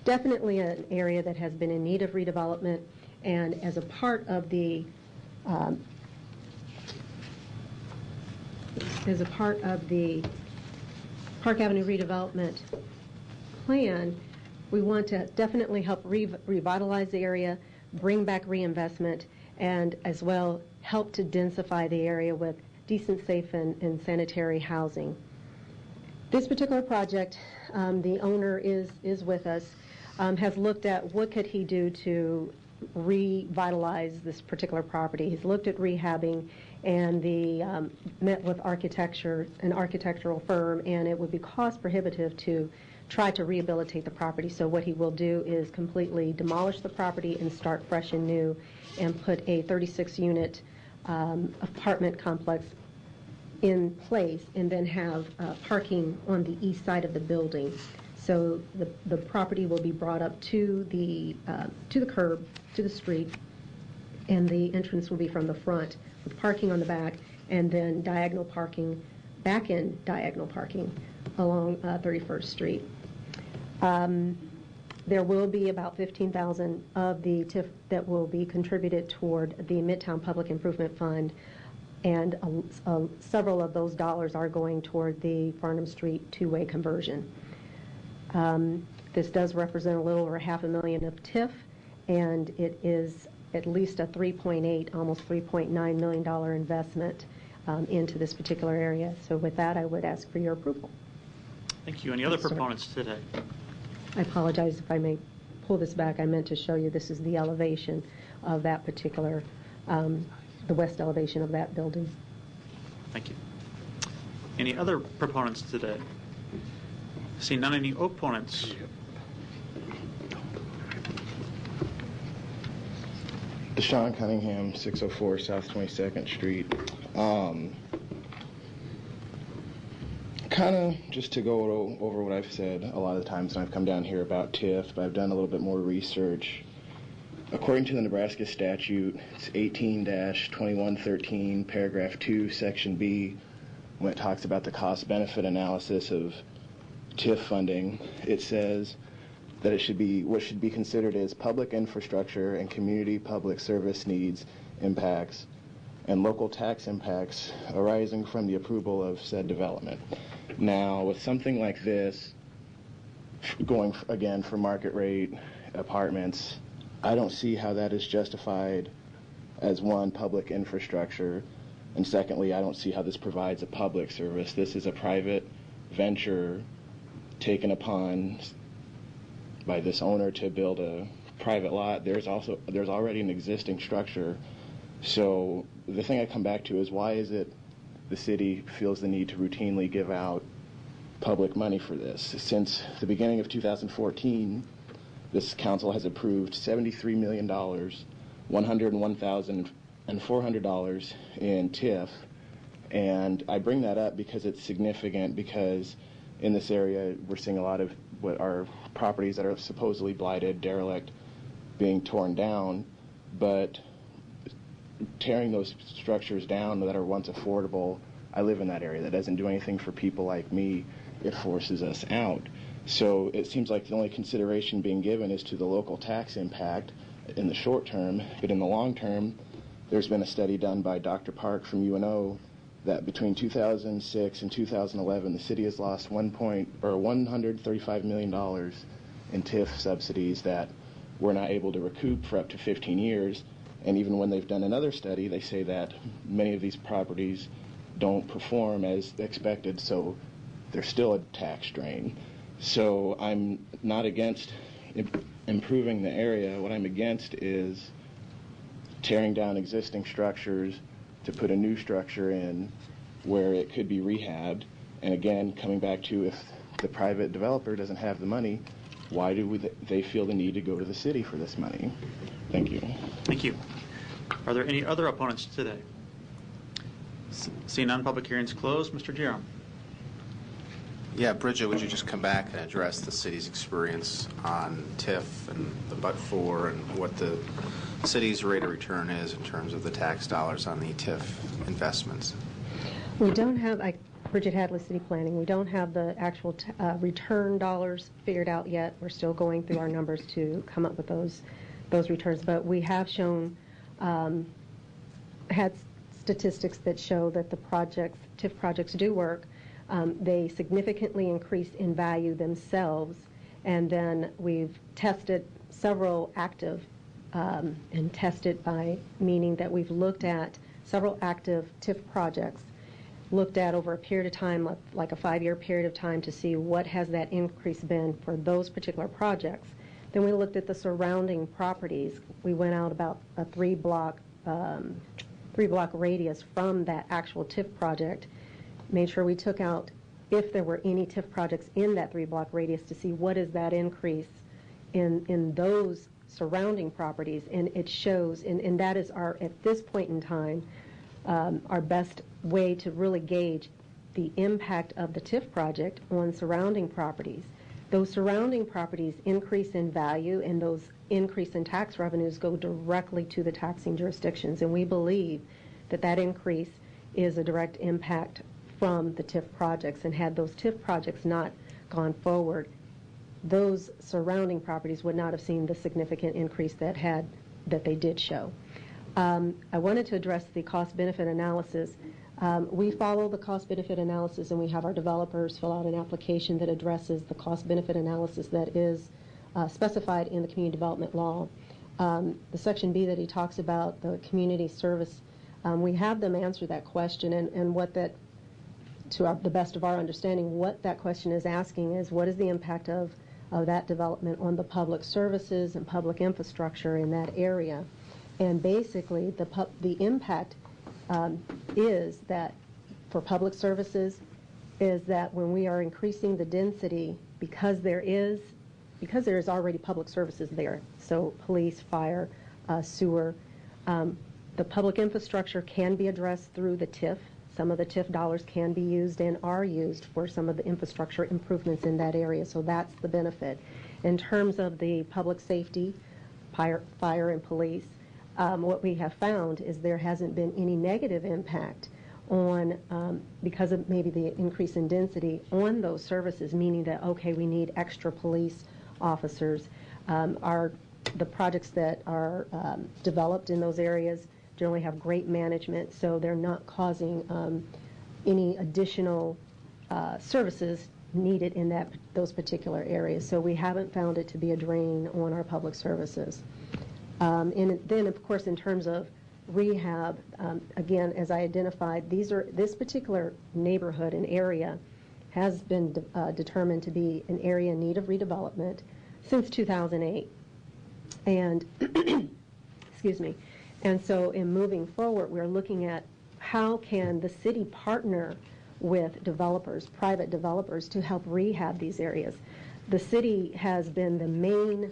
definitely an area that has been in need of redevelopment. And as a part of the Park Avenue redevelopment plan, we want to definitely help revitalize the area, bring back reinvestment, and as well help to densify the area with decent, safe, and sanitary housing. This particular project, the owner is with us, has looked at what could he do to revitalize this particular property. He's looked at rehabbing, and met with an architectural firm, and it would be cost prohibitive to try to rehabilitate the property. So what he will do is completely demolish the property and start fresh and new, and put a 36-unit apartment complex in place, and then have parking on the east side of the building. So the property will be brought up to the curb, to the street, and the entrance will be from the front, with parking on the back, and then diagonal parking, back-end diagonal parking along 31st Street. There will be about $15,000 of the TIF that will be contributed toward the Midtown Public Improvement Fund, and several of those dollars are going toward the Farnham Street two-way conversion. This does represent a little over $500,000 of TIF, and it is at least a $3.8, almost $3.9 million investment into this particular area. So with that, I would ask for your approval. Thank you. Any other proponents today? I apologize if I may pull this back. I meant to show you this is the elevation of that particular, the west elevation of that building. Thank you. Any other proponents today? See none. Any opponents? Deshaun Cunningham, 604 South 22nd Street. Kind of just to go over what I've said a lot of the times when I've come down here about TIF, but I've done a little bit more research. According to the Nebraska statute, it's 18-2113, paragraph 2, section B, when it talks about the cost-benefit analysis of TIF funding, it says that it should be what should be considered as public infrastructure and community public service needs, impacts, and local tax impacts arising from the approval of said development. Now, with something like this, going again for market rate apartments, I don't see how that is justified as one, public infrastructure, and secondly, I don't see how this provides a public service. This is a private venture taken upon by this owner to build a private lot. There's already an existing structure. So the thing I come back to is, why is it the city feels the need to routinely give out public money for this? Since the beginning of 2014, this council has approved $73 million, $101,400 in TIF, And I bring that up because it's significant, because in this area we're seeing a lot of what are properties that are supposedly blighted, derelict, being torn down, but tearing those structures down that are once affordable. I live in that area. That doesn't do anything for people like me. It forces us out. So it seems like the only consideration being given is to the local tax impact in the short term, but in the long term, there's been a study done by Dr. Park from UNO that between 2006 and 2011, the city has lost $135 million in TIF subsidies that we're not able to recoup for up to 15 years. And even when they've done another study, they say that many of these properties don't perform as expected, so there's still a tax drain. So I'm not against improving the area. What I'm against is tearing down existing structures to put a new structure in where it could be rehabbed. And again, coming back to, if the private developer doesn't have the money, why do they feel the need to go to the city for this money? Thank you. Thank you. Are there any other opponents today? Seeing none, public hearing's closed. Mr. Jerem. Yeah, Bridget, would you just come back and address the city's experience on TIF and the but-for and what the city's rate of return is in terms of the tax dollars on the TIF investments? We don't have, Bridget Hadley, City Planning, we don't have the actual return dollars figured out yet. We're still going through our numbers to come up with those returns, but we have shown, had statistics that show that the TIF projects do work. They significantly increase in value themselves, and then we've tested several active, and tested by meaning that we've looked at several active TIF projects, looked at over a period of time, like a 5-year period of time, to see what has that increase been for those particular projects. Then we looked at the surrounding properties. We went out about a three-block radius from that actual TIF project, made sure we took out if there were any TIF projects in that 3-block radius to see what is that increase in those surrounding properties. And it shows, and that is our, at this point in time, our best way to really gauge the impact of the TIF project on surrounding properties. Those surrounding properties increase in value, and those increase in tax revenues go directly to the taxing jurisdictions. And we believe that that increase is a direct impact from the TIF projects. And had those TIF projects not gone forward, those surrounding properties would not have seen the significant increase that they did show. I wanted to address the cost-benefit analysis. We follow the cost-benefit analysis, and we have our developers fill out an application that addresses the cost-benefit analysis that is specified in the community development law. The section B that he talks about, the community service, we have them answer that question, and what that, to the best of our understanding, what that question is asking is, what is the impact of that development on the public services and public infrastructure in that area? And basically, the impact is that for public services is that when we are increasing the density, because there is already public services there, so police, fire, sewer, the public infrastructure can be addressed through the TIF. Some of the TIF dollars can be used and are used for some of the infrastructure improvements in that area, so that's the benefit. In terms of the public safety, fire and police, what we have found is there hasn't been any negative impact on, because of maybe the increase in density on those services, meaning that, okay, we need extra police officers. The projects that are developed in those areas generally have great management, so they're not causing any additional services needed in those particular areas. So we haven't found it to be a drain on our public services. And then, of course, in terms of rehab, again, as I identified, this particular neighborhood and area has been determined to be an area in need of redevelopment since 2008. And, excuse me, and so in moving forward, we're looking at how can the city partner with developers, private developers, to help rehab these areas. The city has been the main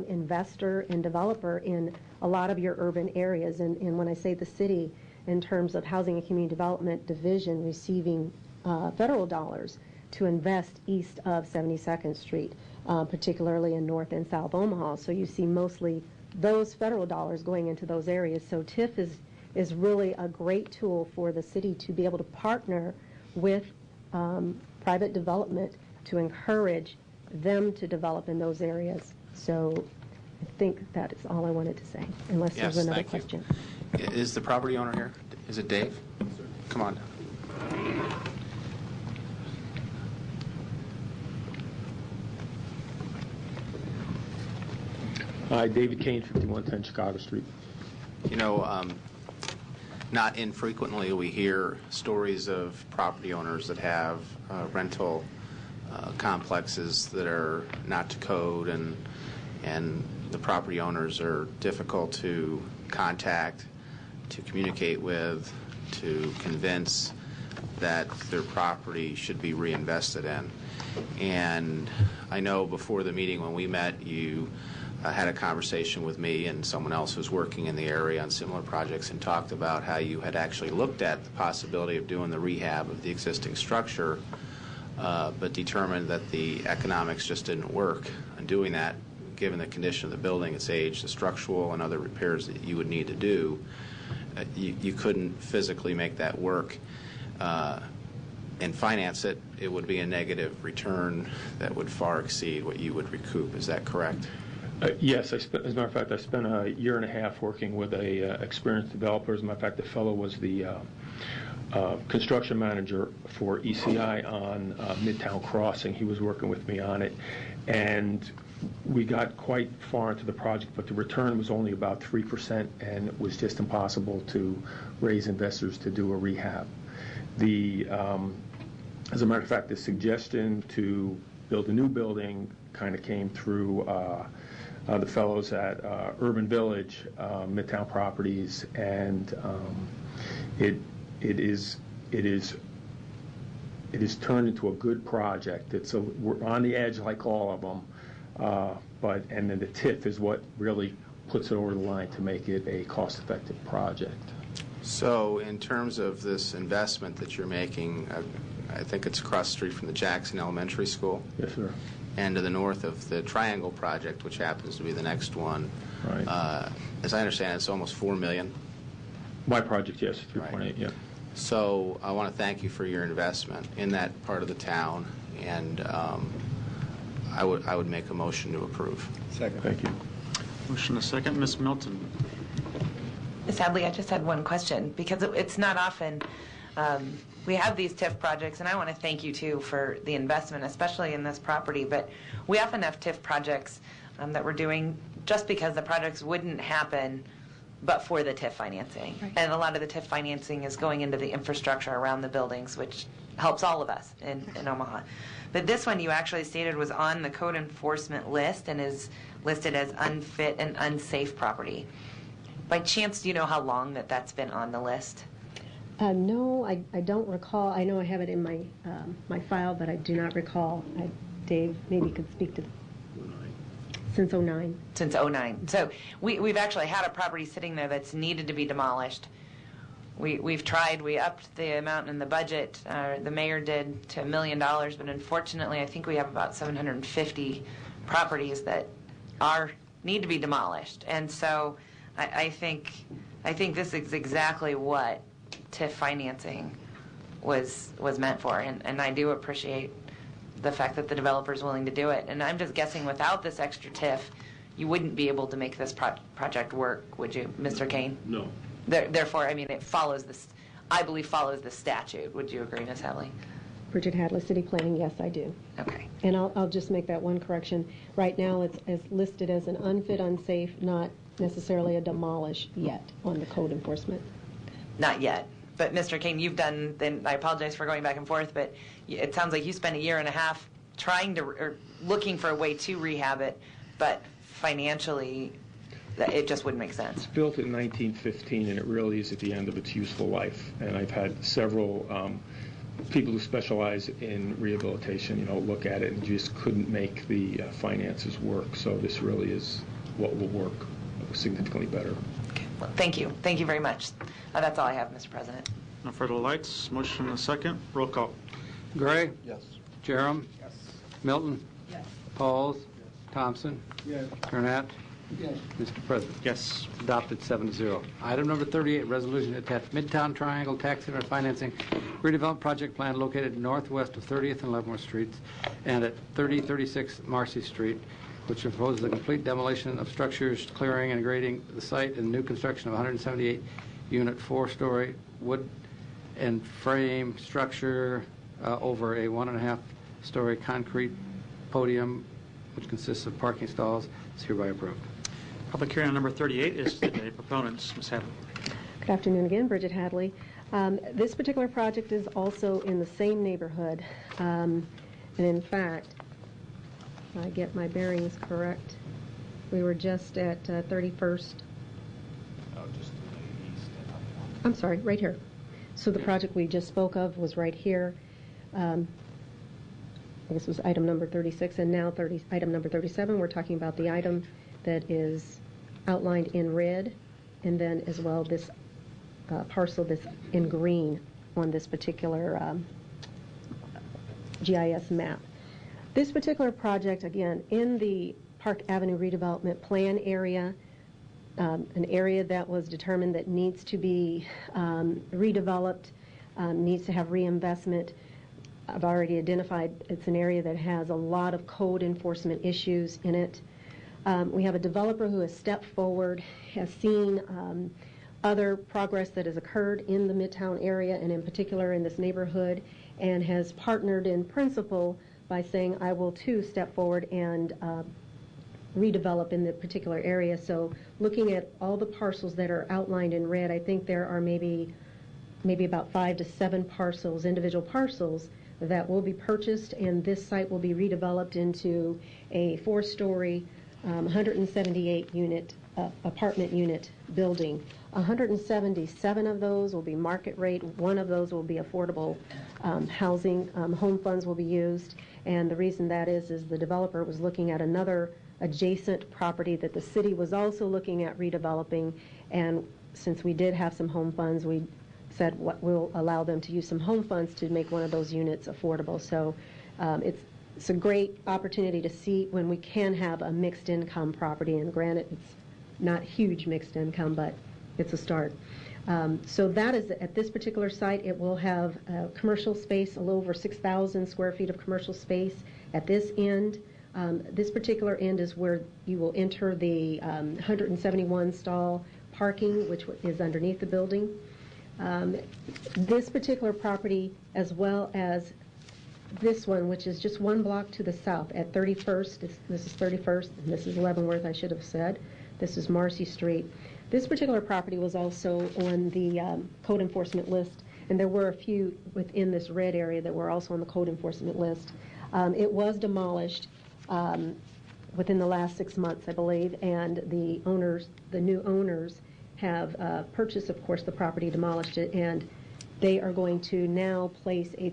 investor and developer in a lot of your urban areas, and when I say the city, in terms of Housing and Community Development Division receiving federal dollars to invest east of 72nd Street, particularly in North and South Omaha. So you see mostly those federal dollars going into those areas. So TIF is really a great tool for the city to be able to partner with private development to encourage them to develop in those areas. So I think that is all I wanted to say, unless there's another question. Is the property owner here? Is it Dave? Come on down. Hi, David Kane, 5110 Chicago Street. You know, not infrequently we hear stories of property owners that have rental complexes that are not to code, and the property owners are difficult to contact, to communicate with, to convince that their property should be reinvested in. And I know before the meeting when we met, you had a conversation with me and someone else who's working in the area on similar projects and talked about how you had actually looked at the possibility of doing the rehab of the existing structure, but determined that the economics just didn't work in doing that, given the condition of the building, its age, the structural and other repairs that you would need to do. You couldn't physically make that work and finance it. It would be a negative return that would far exceed what you would recoup. Is that correct? Yes, as a matter of fact, I spent a year and a half working with a experienced developer. As a matter of fact, the fellow was the construction manager for ECI on Midtown Crossing. He was working with me on it, and we got quite far into the project, but the return was only about 3%, and it was just impossible to raise investors to do a rehab. As a matter of fact, the suggestion to build a new building kind of came through the fellows at Urban Village, Midtown Properties, and it is turned into a good project. We're on the edge like all of them, and then the TIF is what really puts it over the line to make it a cost-effective project. So in terms of this investment that you're making, I think it's across the street from the Jackson Elementary School. Yes, sir. And to the north of the Triangle project, which happens to be the next one. Right. As I understand it, it's almost $4 million. My project, yes, 3.8, Right. yeah. So I want to thank you for your investment in that part of the town, and I would make a motion to approve. Second. Thank you. Motion a second. Ms. Milton. Ms. Hadley, I just had one question, because it's not often we have these TIF projects, and I want to thank you, too, for the investment, especially in this property, but we often have TIF projects that we're doing just because the projects wouldn't happen but for the TIF financing. Right. And a lot of the TIF financing is going into the infrastructure around the buildings, which helps all of us in Omaha. But this one you actually stated was on the code enforcement list and is listed as unfit and unsafe property. By chance, do you know how long that's been on the list? No, I don't recall. I know I have it in my my file, but I do not recall. Dave, maybe you could speak to since 09. Since 09. So we've actually had a property sitting there that's needed to be demolished. We've tried. We upped the amount in the budget. The mayor did to $1 million, but unfortunately, I think we have about 750 properties that need to be demolished. And so I think this is exactly what TIF financing was meant for, and I do appreciate the fact that the developer is willing to do it. And I'm just guessing without this extra TIF, you wouldn't be able to make this project work, would you, Mr. Kane? No. Therefore, I mean, it follows this, I believe, follows the statute. Would you agree, Ms. Hadley? Bridget Hadley, City Planning, yes, I do. Okay. And I'll just make that one correction. Right now, it's listed as an unfit, unsafe, not necessarily a demolish yet on the code enforcement. Not yet. But Mr. Kane, you've done, then I apologize for going back and forth, but it sounds like you spent a year and a half looking for a way to rehab it, but financially, it just wouldn't make sense. It's built in 1915, and it really is at the end of its useful life. And I've had several people who specialize in rehabilitation, look at it and just couldn't make the finances work. So this really is what will work significantly better. Okay. Well, thank you. Thank you very much. That's all I have, Mr. President. No further lights. Motion and a second. Roll call. Gray? Yes. Jerem? Yes. Milton? Yes. Pauls? Thompson? Yes. Gurnett? Yes. Mr. President. Yes. Adopted 7-0. Item number 38, resolution to attach Midtown Triangle Tax Center Financing redevelopment project plan located northwest of 30th and Leavenworth Streets and at 3036 Marcy Street, which proposes the complete demolition of structures, clearing and grading the site, and new construction of 178-unit, 4-story wood and frame structure over a 1.5-story concrete podium, which consists of parking stalls, is hereby approved. Public hearing on number 38 is today. Proponents, Ms. Hadley. Good afternoon again, Bridget Hadley. This particular project is also in the same neighborhood. And in fact, if I get my bearings correct, we were just at 31st. Oh, just to the east and up one. I'm sorry, right here. So the project we just spoke of was right here. This was item number 36, and now item number 37. We're talking about the item that is outlined in red, and then as well this parcel that's in green on this particular GIS map. This particular project, again, in the Park Avenue redevelopment plan area, an area that was determined that needs to be redeveloped, needs to have reinvestment. I've already identified it's an area that has a lot of code enforcement issues in it. We have a developer who has stepped forward, has seen other progress that has occurred in the Midtown area and in particular in this neighborhood, and has partnered in principle by saying, I will too step forward and redevelop in the particular area. So looking at all the parcels that are outlined in red, I think there are maybe about 5 to 7 parcels, individual parcels, that will be purchased, and this site will be redeveloped into a 4-story, 178-unit apartment unit building. 177 of those will be market rate. 1 of those will be affordable housing. Home funds will be used, and the reason that is the developer was looking at another adjacent property that the city was also looking at redeveloping, and since we did have some home funds, we said we'll allow them to use some home funds to make one of those units affordable. So it's a great opportunity to see when we can have a mixed income property, and granted it's not huge mixed income, but it's a start. So that is, at this particular site, it will have commercial space, a little over 6,000 square feet of commercial space at this end. This particular end is where you will enter the 171 stall parking, which is underneath the building. This particular property, as well as this one, which is just 1 block to the south at 31st, this is 31st, and this is Leavenworth, I should have said. This is Marcy Street. This particular property was also on the code enforcement list, and there were a few within this red area that were also on the code enforcement list. It was demolished within the last 6 months, I believe, and the new owners have purchased, of course, the property, demolished it, and they are going to now place a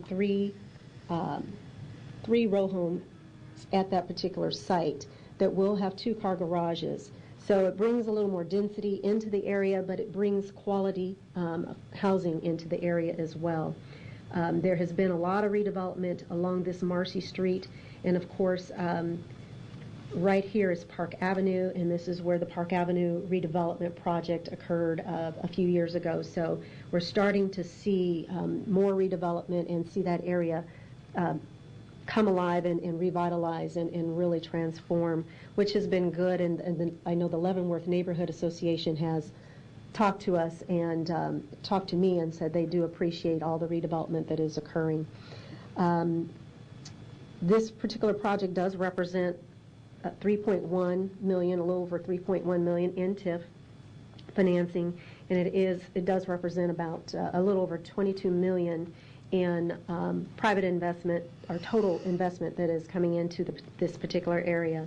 3-row home at that particular site that will have 2-car garages. So it brings a little more density into the area, but it brings quality housing into the area as well. There has been a lot of redevelopment along this Marcy Street, and of course, right here is Park Avenue, and this is where the Park Avenue redevelopment project occurred a few years ago. So we're starting to see more redevelopment and see that area come alive and revitalize and really transform, which has been good. And I know the Leavenworth Neighborhood Association has talked to us and talked to me and said they do appreciate all the redevelopment that is occurring. This particular project does represent 3.1 million, a little over 3.1 million in TIF financing, and it does represent about a little over 22 million in private investment, or total investment that is coming into this particular area.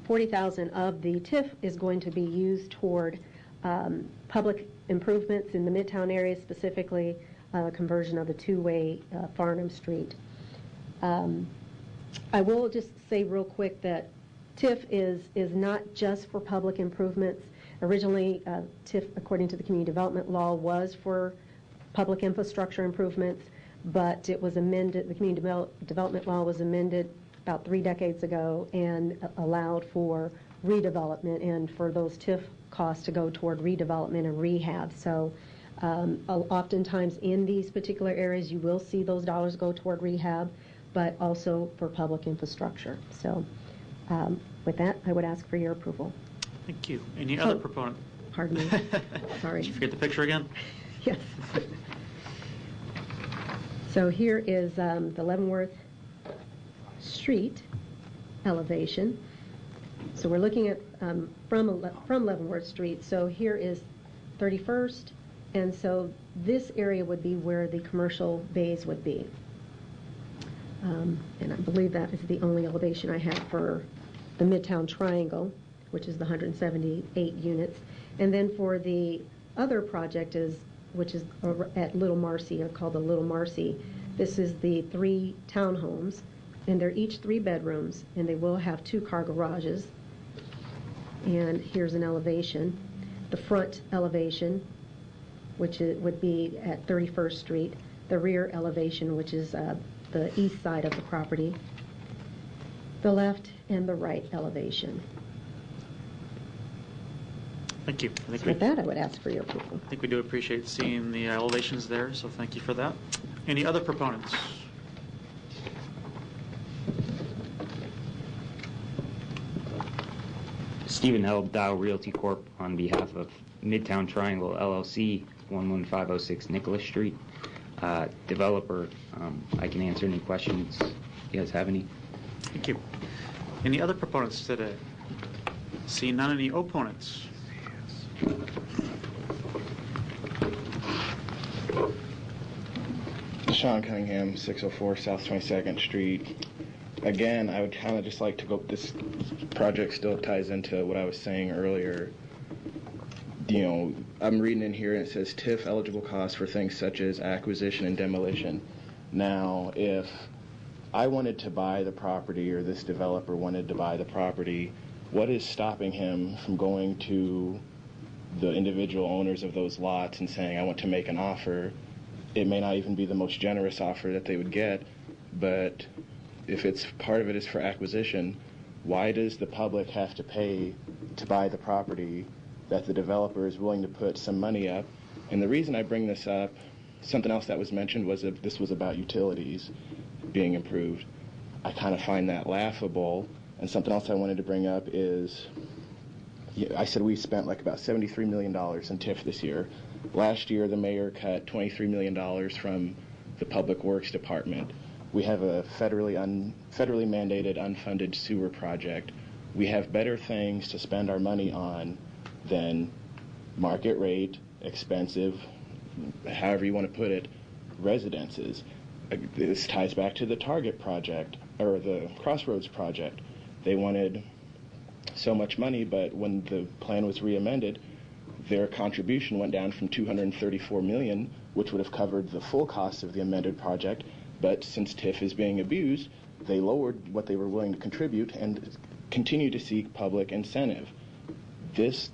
40,000 of the TIF is going to be used toward public improvements in the Midtown area, specifically conversion of the 2-way Farnham Street. I will just say real quick that TIF is not just for public improvements. Originally, TIF, according to the community development law, was for public infrastructure improvements, but it was amended, the community development law was amended about 3 decades ago and allowed for redevelopment and for those TIF costs to go toward redevelopment and rehab. So oftentimes in these particular areas you will see those dollars go toward rehab, but also for public infrastructure. So with that, I would ask for your approval. Thank you. Any other proponent? Pardon me. Sorry. Did you forget the picture again? Yes. So here is the Leavenworth Street elevation. So we're looking at from Leavenworth Street. So here is 31st, and so this area would be where the commercial bays would be. And I believe that is the only elevation I have for the Midtown Triangle, which is the 178 units. And then for the other project which is at Little Marcy, called the Little Marcy. This is the 3 townhomes, and they're each 3 bedrooms, and they will have 2 car garages. And here's an elevation. The front elevation, which would be at 31st Street. The rear elevation, which is the east side of the property. The left and the right elevation. Thank you. With that, I would ask for your approval. I think we do appreciate seeing the elevations there, so thank you for that. Any other proponents? Stephen Held, Dow Realty Corp. On behalf of Midtown Triangle LLC, 11506 Nicholas Street. Developer, I can answer any questions you guys have any. Thank you. Any other proponents today? See none. Any opponents? Sean Cunningham, 604 South 22nd Street. Again, I would kind of just like to go, this project still ties into what I was saying earlier. You know, I'm reading in here and it says TIF eligible costs for things such as acquisition and demolition. Now, if I wanted to buy the property or this developer wanted to buy the property, what is stopping him from going to the individual owners of those lots and saying, I want to make an offer? It may not even be the most generous offer that they would get, but if it's part of it is for acquisition, why does the public have to pay to buy the property that the developer is willing to put some money up? And the reason I bring this up, something else that was mentioned was that this was about utilities being improved. I kind of find that laughable. And something else I wanted to bring up is, I said we spent like about $73 million in TIF this year. Last year, the mayor cut $23 million from the Public Works Department. We have a federally mandated unfunded sewer project. We have better things to spend our money on than market rate, expensive, however you want to put it, residences. This ties back to the Target project, or the Crossroads project. They wanted so much money, but when the plan was re-amended, their contribution went down from $234 million, which would have covered the full cost of the amended project. But since TIF is being abused, they lowered what they were willing to contribute and continue to seek public incentive. This,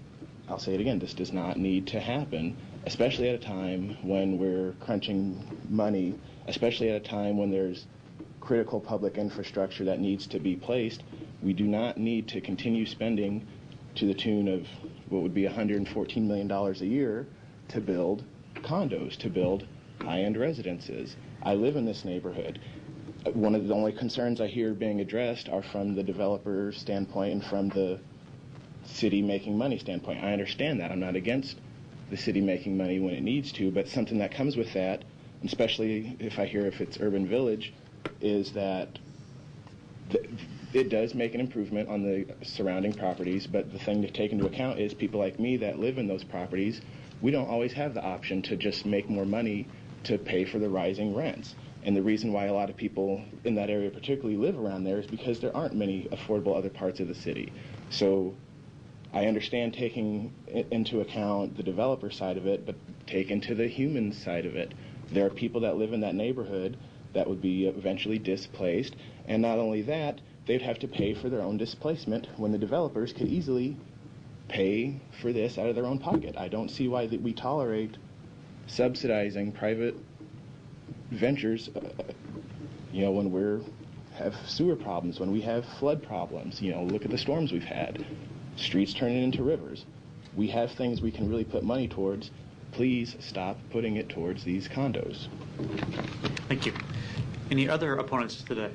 I'll say it again, this does not need to happen, especially at a time when we're crunching money, especially at a time when there's critical public infrastructure that needs to be placed. We do not need to continue spending to the tune of what would be $114 million a year to build condos, to build high-end residences. I live in this neighborhood. One of the only concerns I hear being addressed are from the developer standpoint and from the city making money standpoint. I understand that. I'm not against the city making money when it needs to, but something that comes with that, especially if I hear if it's urban village, is that it does make an improvement on the surrounding properties, but the thing to take into account is people like me that live in those properties, we don't always have the option to just make more money to pay for the rising rents. And the reason why a lot of people in that area particularly live around there is because there aren't many affordable other parts of the city. So I understand taking into account the developer side of it, but take into the human side of it. There are people that live in that neighborhood that would be eventually displaced, and not only that, they'd have to pay for their own displacement when the developers could easily pay for this out of their own pocket. I don't see why we tolerate subsidizing private ventures, when we have sewer problems, when we have flood problems. Look at the storms we've had. Streets turning into rivers. We have things we can really put money towards. Please stop putting it towards these condos. Thank you. Any other opponents today?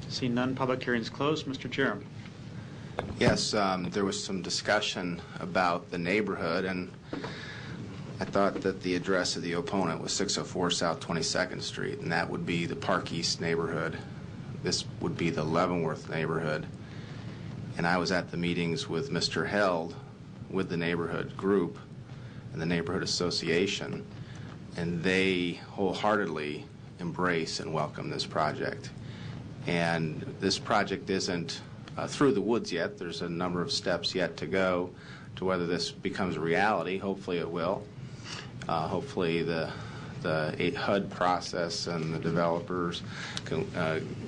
See none, public hearings closed. Mr. Jerem. Yes, there was some discussion about the neighborhood, and I thought that the address of the opponent was 604 South 22nd Street, and that would be the Park East neighborhood. This would be the Leavenworth neighborhood. And I was at the meetings with Mr. Held, with the neighborhood group and the neighborhood association, and they wholeheartedly embrace and welcome this project. And this project isn't through the woods yet. There's a number of steps yet to go to whether this becomes a reality. Hopefully it will. Hopefully the HUD process and the developers can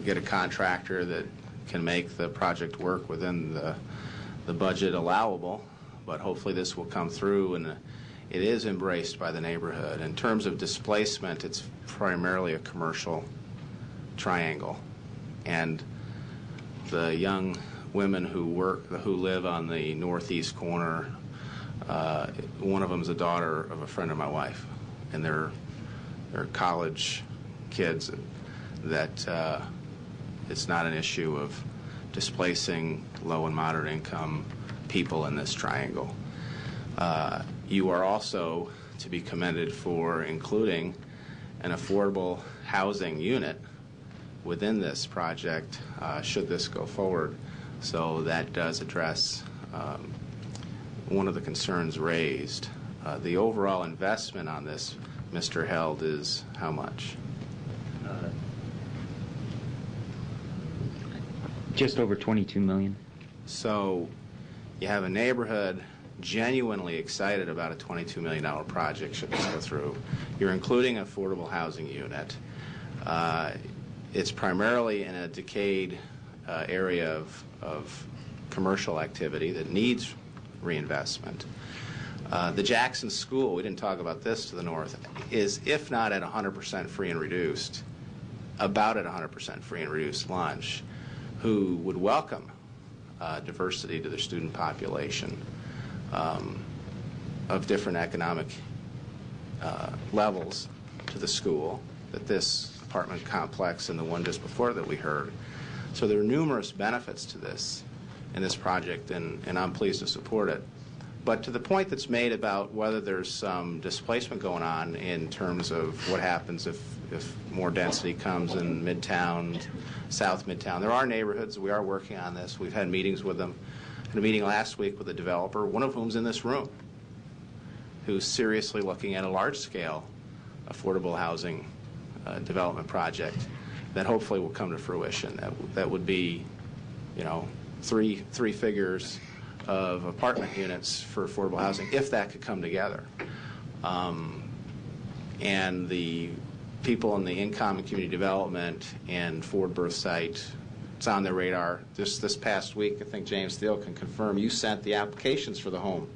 get a contractor that can make the project work within the budget allowable. But hopefully this will come through, and it is embraced by the neighborhood. In terms of displacement, it's primarily a commercial triangle. And the young women who live on the northeast corner, one of them is a daughter of a friend of my wife, and they're college kids. That it's not an issue of displacing low and moderate income people in this triangle. You are also to be commended for including an affordable housing unit within this project, should this go forward. So that does address one of the concerns raised. The overall investment on this, Mr. Held, is how much? Just over $22 million. So you have a neighborhood genuinely excited about a $22 million project should this go through. You're including an affordable housing unit. It's primarily in a decayed area of commercial activity that needs reinvestment. The Jackson School, we didn't talk about this to the north, is, if not at 100% free and reduced, about at 100% free and reduced lunch, who would welcome diversity to their student population of different economic levels to the school, that this apartment complex and the one just before that we heard. So there are numerous benefits to this in this project, and I'm pleased to support it. But to the point that's made about whether there's some displacement going on in terms of what happens if more density comes in Midtown, South Midtown, there are neighborhoods. We are working on this. We've had meetings with them. I had a meeting last week with a developer, one of whom's in this room, who's seriously looking at a large-scale affordable housing development project that hopefully will come to fruition. That would be, three figures of apartment units for affordable housing, if that could come together. And the people in the income and community development and Ford Birth Site, it's on their radar. This past week, I think James Thiel can confirm, you sent the applications for the home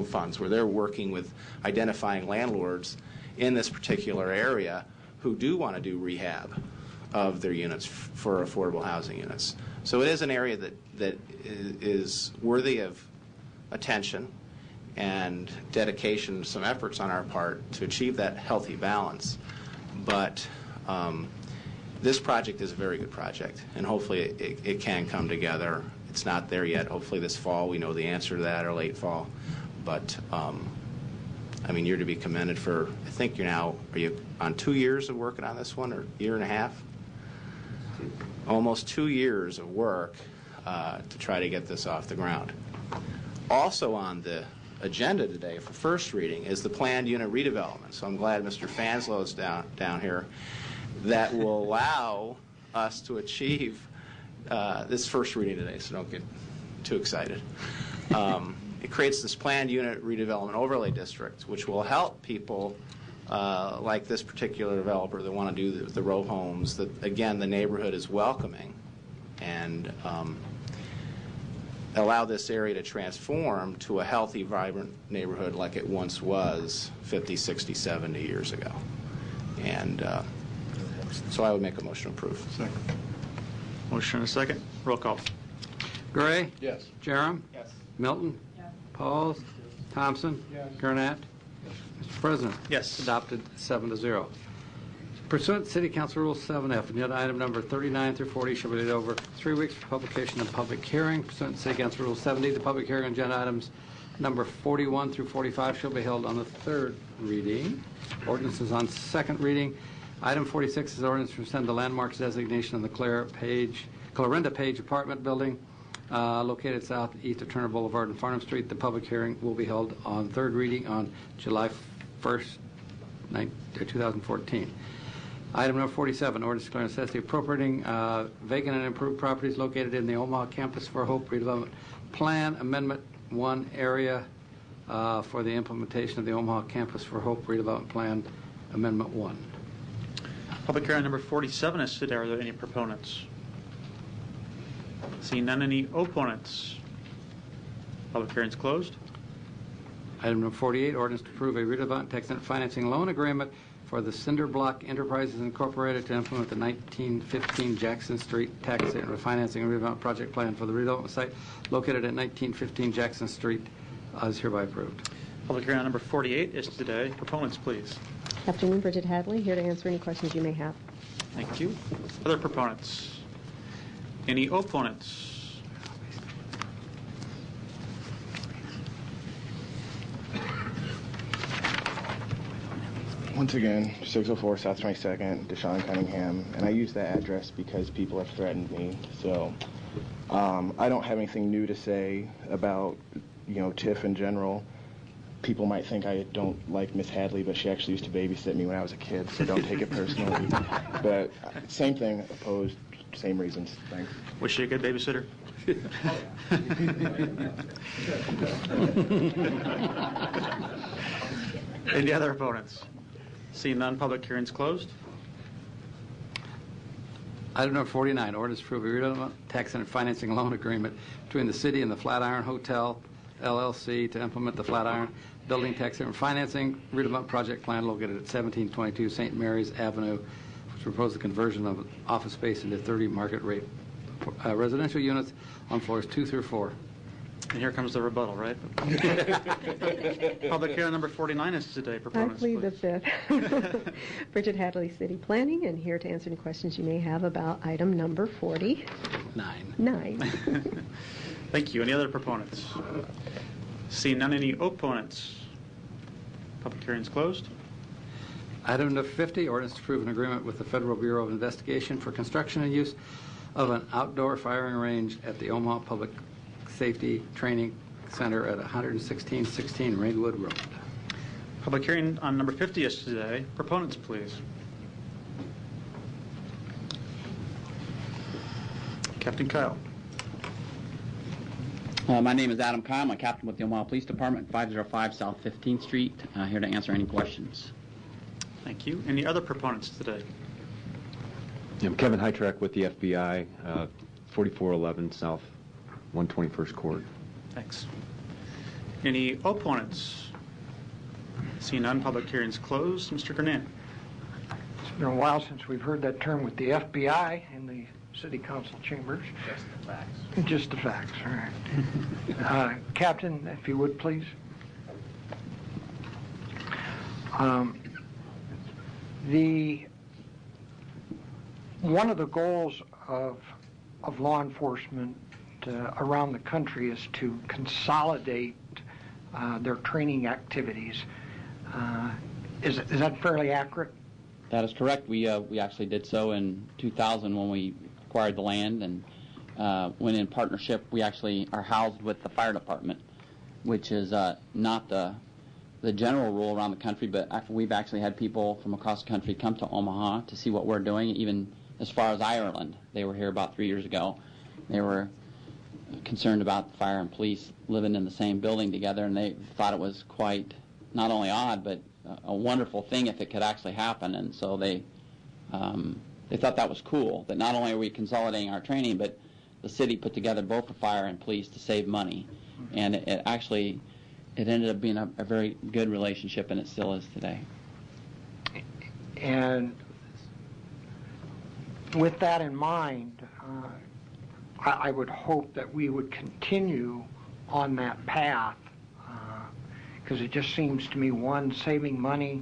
funds, where they're working with identifying landlords in this particular area who do want to do rehab of their units for affordable housing units. So it is an area that is worthy of attention and dedication, some efforts on our part to achieve that healthy balance. But this project is a very good project, and hopefully it can come together. It's not there yet. Hopefully this fall we know the answer to that, or late fall. But you're to be commended for, I think are you on 2 years of working on this one, or year and a half? Almost 2 years of work to try to get this off the ground. Also on the agenda today for first reading is the planned unit redevelopment. So I'm glad Mr. Fanslow is down here. That will allow us to achieve this first reading today, so don't get too excited. It creates this planned unit redevelopment overlay district, which will help people like this particular developer that want to do the row homes, that, again, the neighborhood is welcoming. And allow this area to transform to a healthy, vibrant neighborhood like it once was 50, 60, 70 years ago. And so I would make a motion to approve. Second. Motion and a second. Roll call. Gray? Yes. Jerem? Yes. Milton? Yes. Pauls? Thompson? Yes. Gurnett? Mr. President? Yes. Adopted 7-0. Pursuant to City Council Rule 7F, agenda item number 39 through 40 shall be laid over 3 weeks for publication and public hearing. Pursuant to City Council Rule 70, the public hearing on agenda items number 41 through 45 shall be held on the third reading. Ordinances on second reading. Item 46 is ordinance to rescind the landmarks designation on the Clarinda Page apartment building located southeast of Turner Boulevard and Farnham Street. The public hearing will be held on third reading on July 1st, 2014. Item number 47, ordinance declaring necessity appropriating vacant and improved properties located in the Omaha Campus for Hope redevelopment plan, Amendment 1 area for the implementation of the Omaha Campus for Hope redevelopment plan, Amendment 1. Public hearing number 47 is today. Are there any proponents? Seeing none, any opponents? Public hearing is closed. Item number 48, ordinance to approve a redevelopment tax and financing loan agreement for the Cinder Block Enterprises Incorporated to implement the 1915 Jackson Street tax and refinancing and redevelopment project plan for the redevelopment site located at 1915 Jackson Street is hereby approved. Public hearing on number 48 is today. Proponents, please. Afternoon, Bridget Hadley, here to answer any questions you may have. Thank you. Other proponents? Any opponents? Once again, 604 South 22nd, Deshaun Cunningham, and I use that address because people have threatened me. So I don't have anything new to say about, TIF in general. People might think I don't like Miss Hadley, but she actually used to babysit me when I was a kid, so don't take it personally. But same thing, opposed, same reasons. Thanks. Was she a good babysitter? Any other opponents? Seeing none, public hearing's closed. Item number 49, ordinance to approve a redevelopment tax and financing loan agreement between the city and the Flatiron Hotel, LLC, to implement the Flatiron Building Tax and Financing redevelopment project plan located at 1722 St. Mary's Avenue, which proposes the conversion of office space into 30 market rate residential units on floors 2 through 4. And here comes the rebuttal, right? Public hearing number 49 is today. I Proponents, plead the please. fifth. Bridget Hadley, City Planning, and here to answer any questions you may have about item number 49. Thank you. Any other proponents? Seeing none, any opponents? Public hearing is closed. Item number 50, ordinance to approve an agreement with the Federal Bureau of Investigation for construction and use of an outdoor firing range at the Omaha Public Safety Training Center at 11616 Rainwood Road. Public hearing on number 50 is today. Proponents, please. Captain Kyle. My name is Adam Kyle. I'm a captain with the Omaha Police Department, 505 South 15th Street. Here to answer any questions. Thank you. Any other proponents today? I'm Kevin Hytrek with the FBI, 4411 South 121st Court. Thanks. Any opponents? Seeing none, public hearing's closed. Mr. Gurnett. It's been a while since we've heard that term with the FBI in the City Council chambers. Just the facts. Just the facts, all right. Captain, if you would, please. One of the goals of law enforcement around the country is to consolidate their training activities. Is that fairly accurate? That is correct. We actually did so in 2000 when we acquired the land, and when in partnership we actually are housed with the fire department, which is not the general rule around the country, but we've actually had people from across the country come to Omaha to see what we're doing, even as far as Ireland. They were here about 3 years ago. They were concerned about the fire and police living in the same building together, and they thought it was quite not only odd, but a wonderful thing if it could actually happen. And so they thought that was cool, that not only are we consolidating our training, but the city put together both the fire and police to save money, and it ended up being a very good relationship, and it still is today. And with that in mind, I would hope that we would continue on that path, because it just seems to me, one, saving money,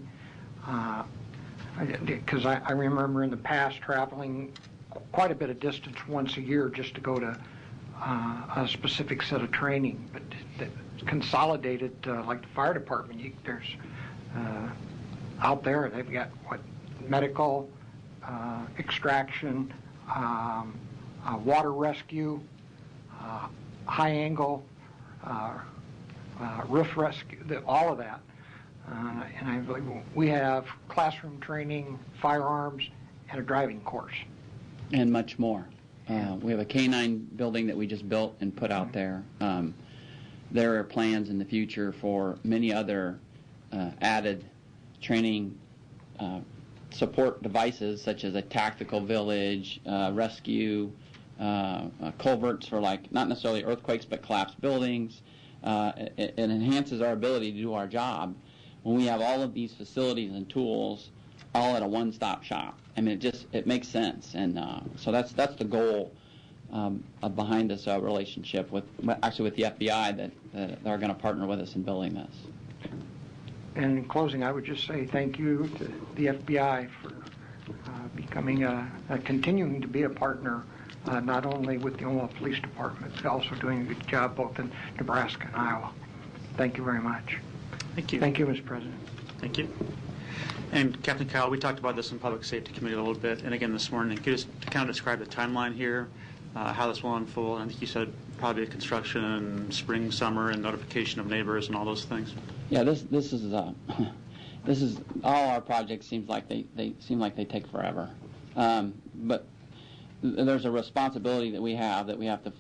because I remember in the past traveling quite a bit of distance once a year just to go to a specific set of training, but consolidated, like the fire department, there's out there, they've got medical, extraction, water rescue, high angle, roof rescue, all of that. And I believe we have classroom training, firearms, and a driving course. And much more. We have a K-9 building that we just built and put out there. There are plans in the future for many other added training support devices, such as a tactical village, rescue, culverts for not necessarily earthquakes but collapsed buildings. It enhances our ability to do our job when we have all of these facilities and tools all at a one-stop shop. I mean, it makes sense, and so that's the goal behind this relationship with the FBI that are going to partner with us in building this. And in closing, I would just say thank you to the FBI for continuing to be a partner, not only with the Omaha Police Department, but also doing a good job both in Nebraska and Iowa. Thank you very much. Thank you. Thank you, Mr. President. Thank you. And Captain Kyle, we talked about this in Public Safety Committee a little bit, and again this morning. Could you just kind of describe the timeline here, how this will unfold? I think you said probably construction, spring, summer, and notification of neighbors and all those things. Yeah, this is all our projects seems like they take forever, but there's a responsibility that we have to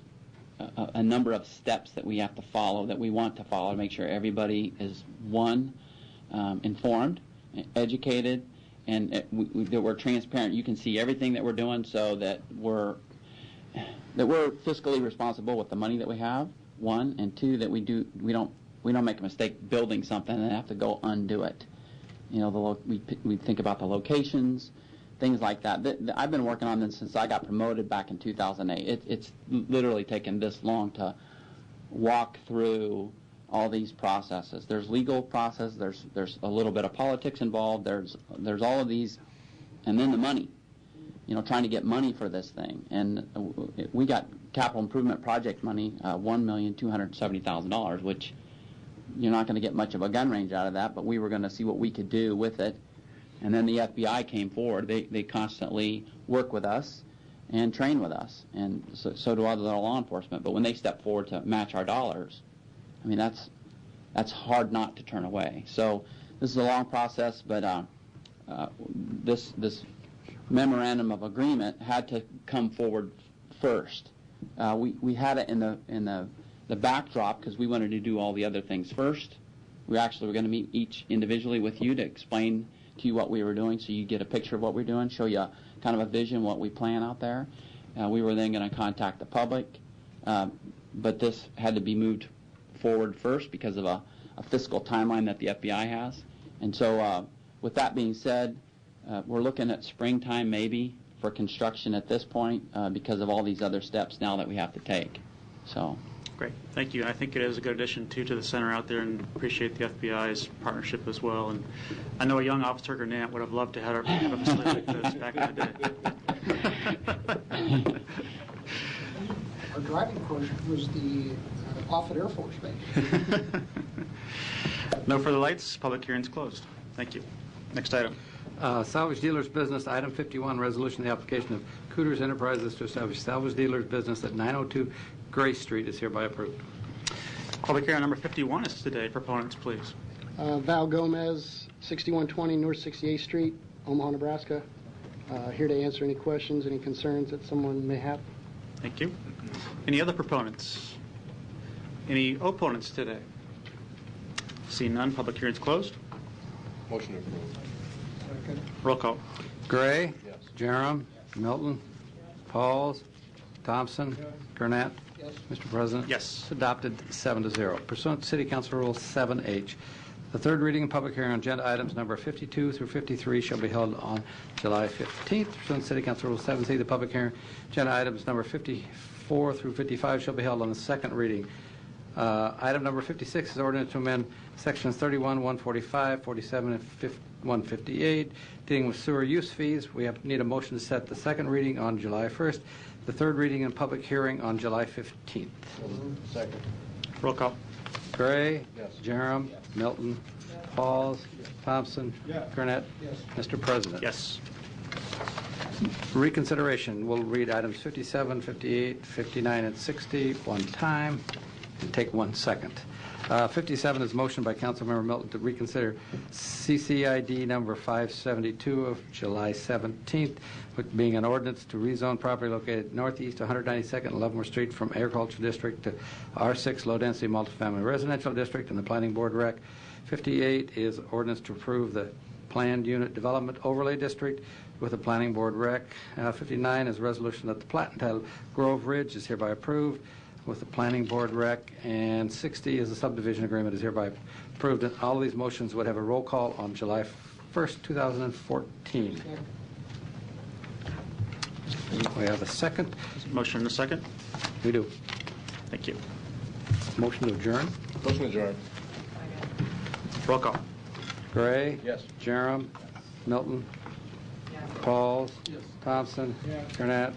a number of steps that we have to follow, that we want to follow, to make sure everybody is informed, educated, and that we're transparent. You can see everything that we're doing, so that we're fiscally responsible with the money that we have. One, and two, that we don't make a mistake building something and have to go undo it. You know, we think about the locations, things like that. I've been working on this since I got promoted back in 2008. It's literally taken this long to walk through all these processes. There's legal process. There's a little bit of politics involved. There's all of these, and then the money. You know, trying to get money for this thing, and we got capital improvement project money, $1,270,000, which you're not going to get much of a gun range out of that, but we were going to see what we could do with it. And then the FBI came forward. They constantly work with us and train with us, and so do other law enforcement. But when they step forward to match our dollars, I mean, that's hard not to turn away. So this is a long process, but this memorandum of agreement had to come forward first. We had it in the backdrop because we wanted to do all the other things first. We actually were going to meet each individually with you to explain to you what we were doing, so you get a picture of what we're doing, show you kind of a vision, what we plan out there. We were then going to contact the public, but this had to be moved forward first because of a fiscal timeline that the FBI has. And so with that being said, we're looking at springtime maybe for construction at this point because of all these other steps now that we have to take. So. Great, thank you. I think it is a good addition to the center out there, and appreciate the FBI's partnership as well. And I know a young officer Gurnett would have loved to have a facility like this back in the day. Our driving course was the Offutt Air Force Base. No further lights. Public hearing's closed. Thank you. Next item. Salvage dealers business, item 51, resolution the application of Cooters Enterprises to establish salvage dealers business at 902 Grace Street is hereby approved. Public hearing number 51 is today. Proponents, please. Val Gomez, 6120 North 68th Street, Omaha, Nebraska. Here to answer any questions, any concerns that someone may have. Thank you. Any other proponents? Any opponents today? Seeing none, public hearing is closed. Motion approved. Roll call. Gray. Yes. Jerem. Milton. Pauls. Thompson? Gurnett? Yes. Mr. President? Yes. It's adopted 7-0. Pursuant to City Council Rule 7H, the third reading and public hearing on agenda items number 52 through 53 shall be held on July 15th. Pursuant to City Council Rule 7C, the public hearing agenda items number 54 through 55 shall be held on the second reading. Item number 56 is ordinance to amend sections 31, 145, 47, and 158 dealing with sewer use fees. We need a motion to set the second reading on July 1st, the third reading and public hearing on July 15th. Second. Roll call. Gray? Yes. Jerem? Milton? Pauls? Thompson? Gurnett? Mr. President? Yes. Reconsideration. We'll read items 57, 58, 59, and 60 one time and take 1 second. 57 is motion by Councilmember Milton to reconsider CCID number 572 of July 17th, which being an ordinance to rezone property located northeast 192nd and Leavenworth Street from Agriculture District to R6 Low-Density Multifamily Residential District and the Planning Board Rec. 58 is ordinance to approve the Planned Unit Development Overlay District with the Planning Board Rec. 59 is a resolution that the plat entitled Grove Ridge is hereby approved with the Planning Board Rec, and 60 is a subdivision agreement is hereby approved. And all of these motions would have a roll call on July 1st, 2014. We have a second. Motion and a second. We do. Thank you. Motion to adjourn. Motion adjourned. Roll call. Gray? Yes. Jerem? Milton? Pauls? Thompson? Gurnett?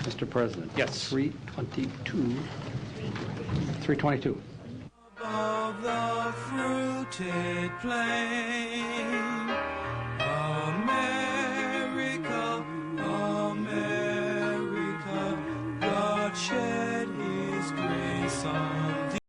Mr. President? Yes. 322. 322. Above the fruited plain, America, America, God shed his grace on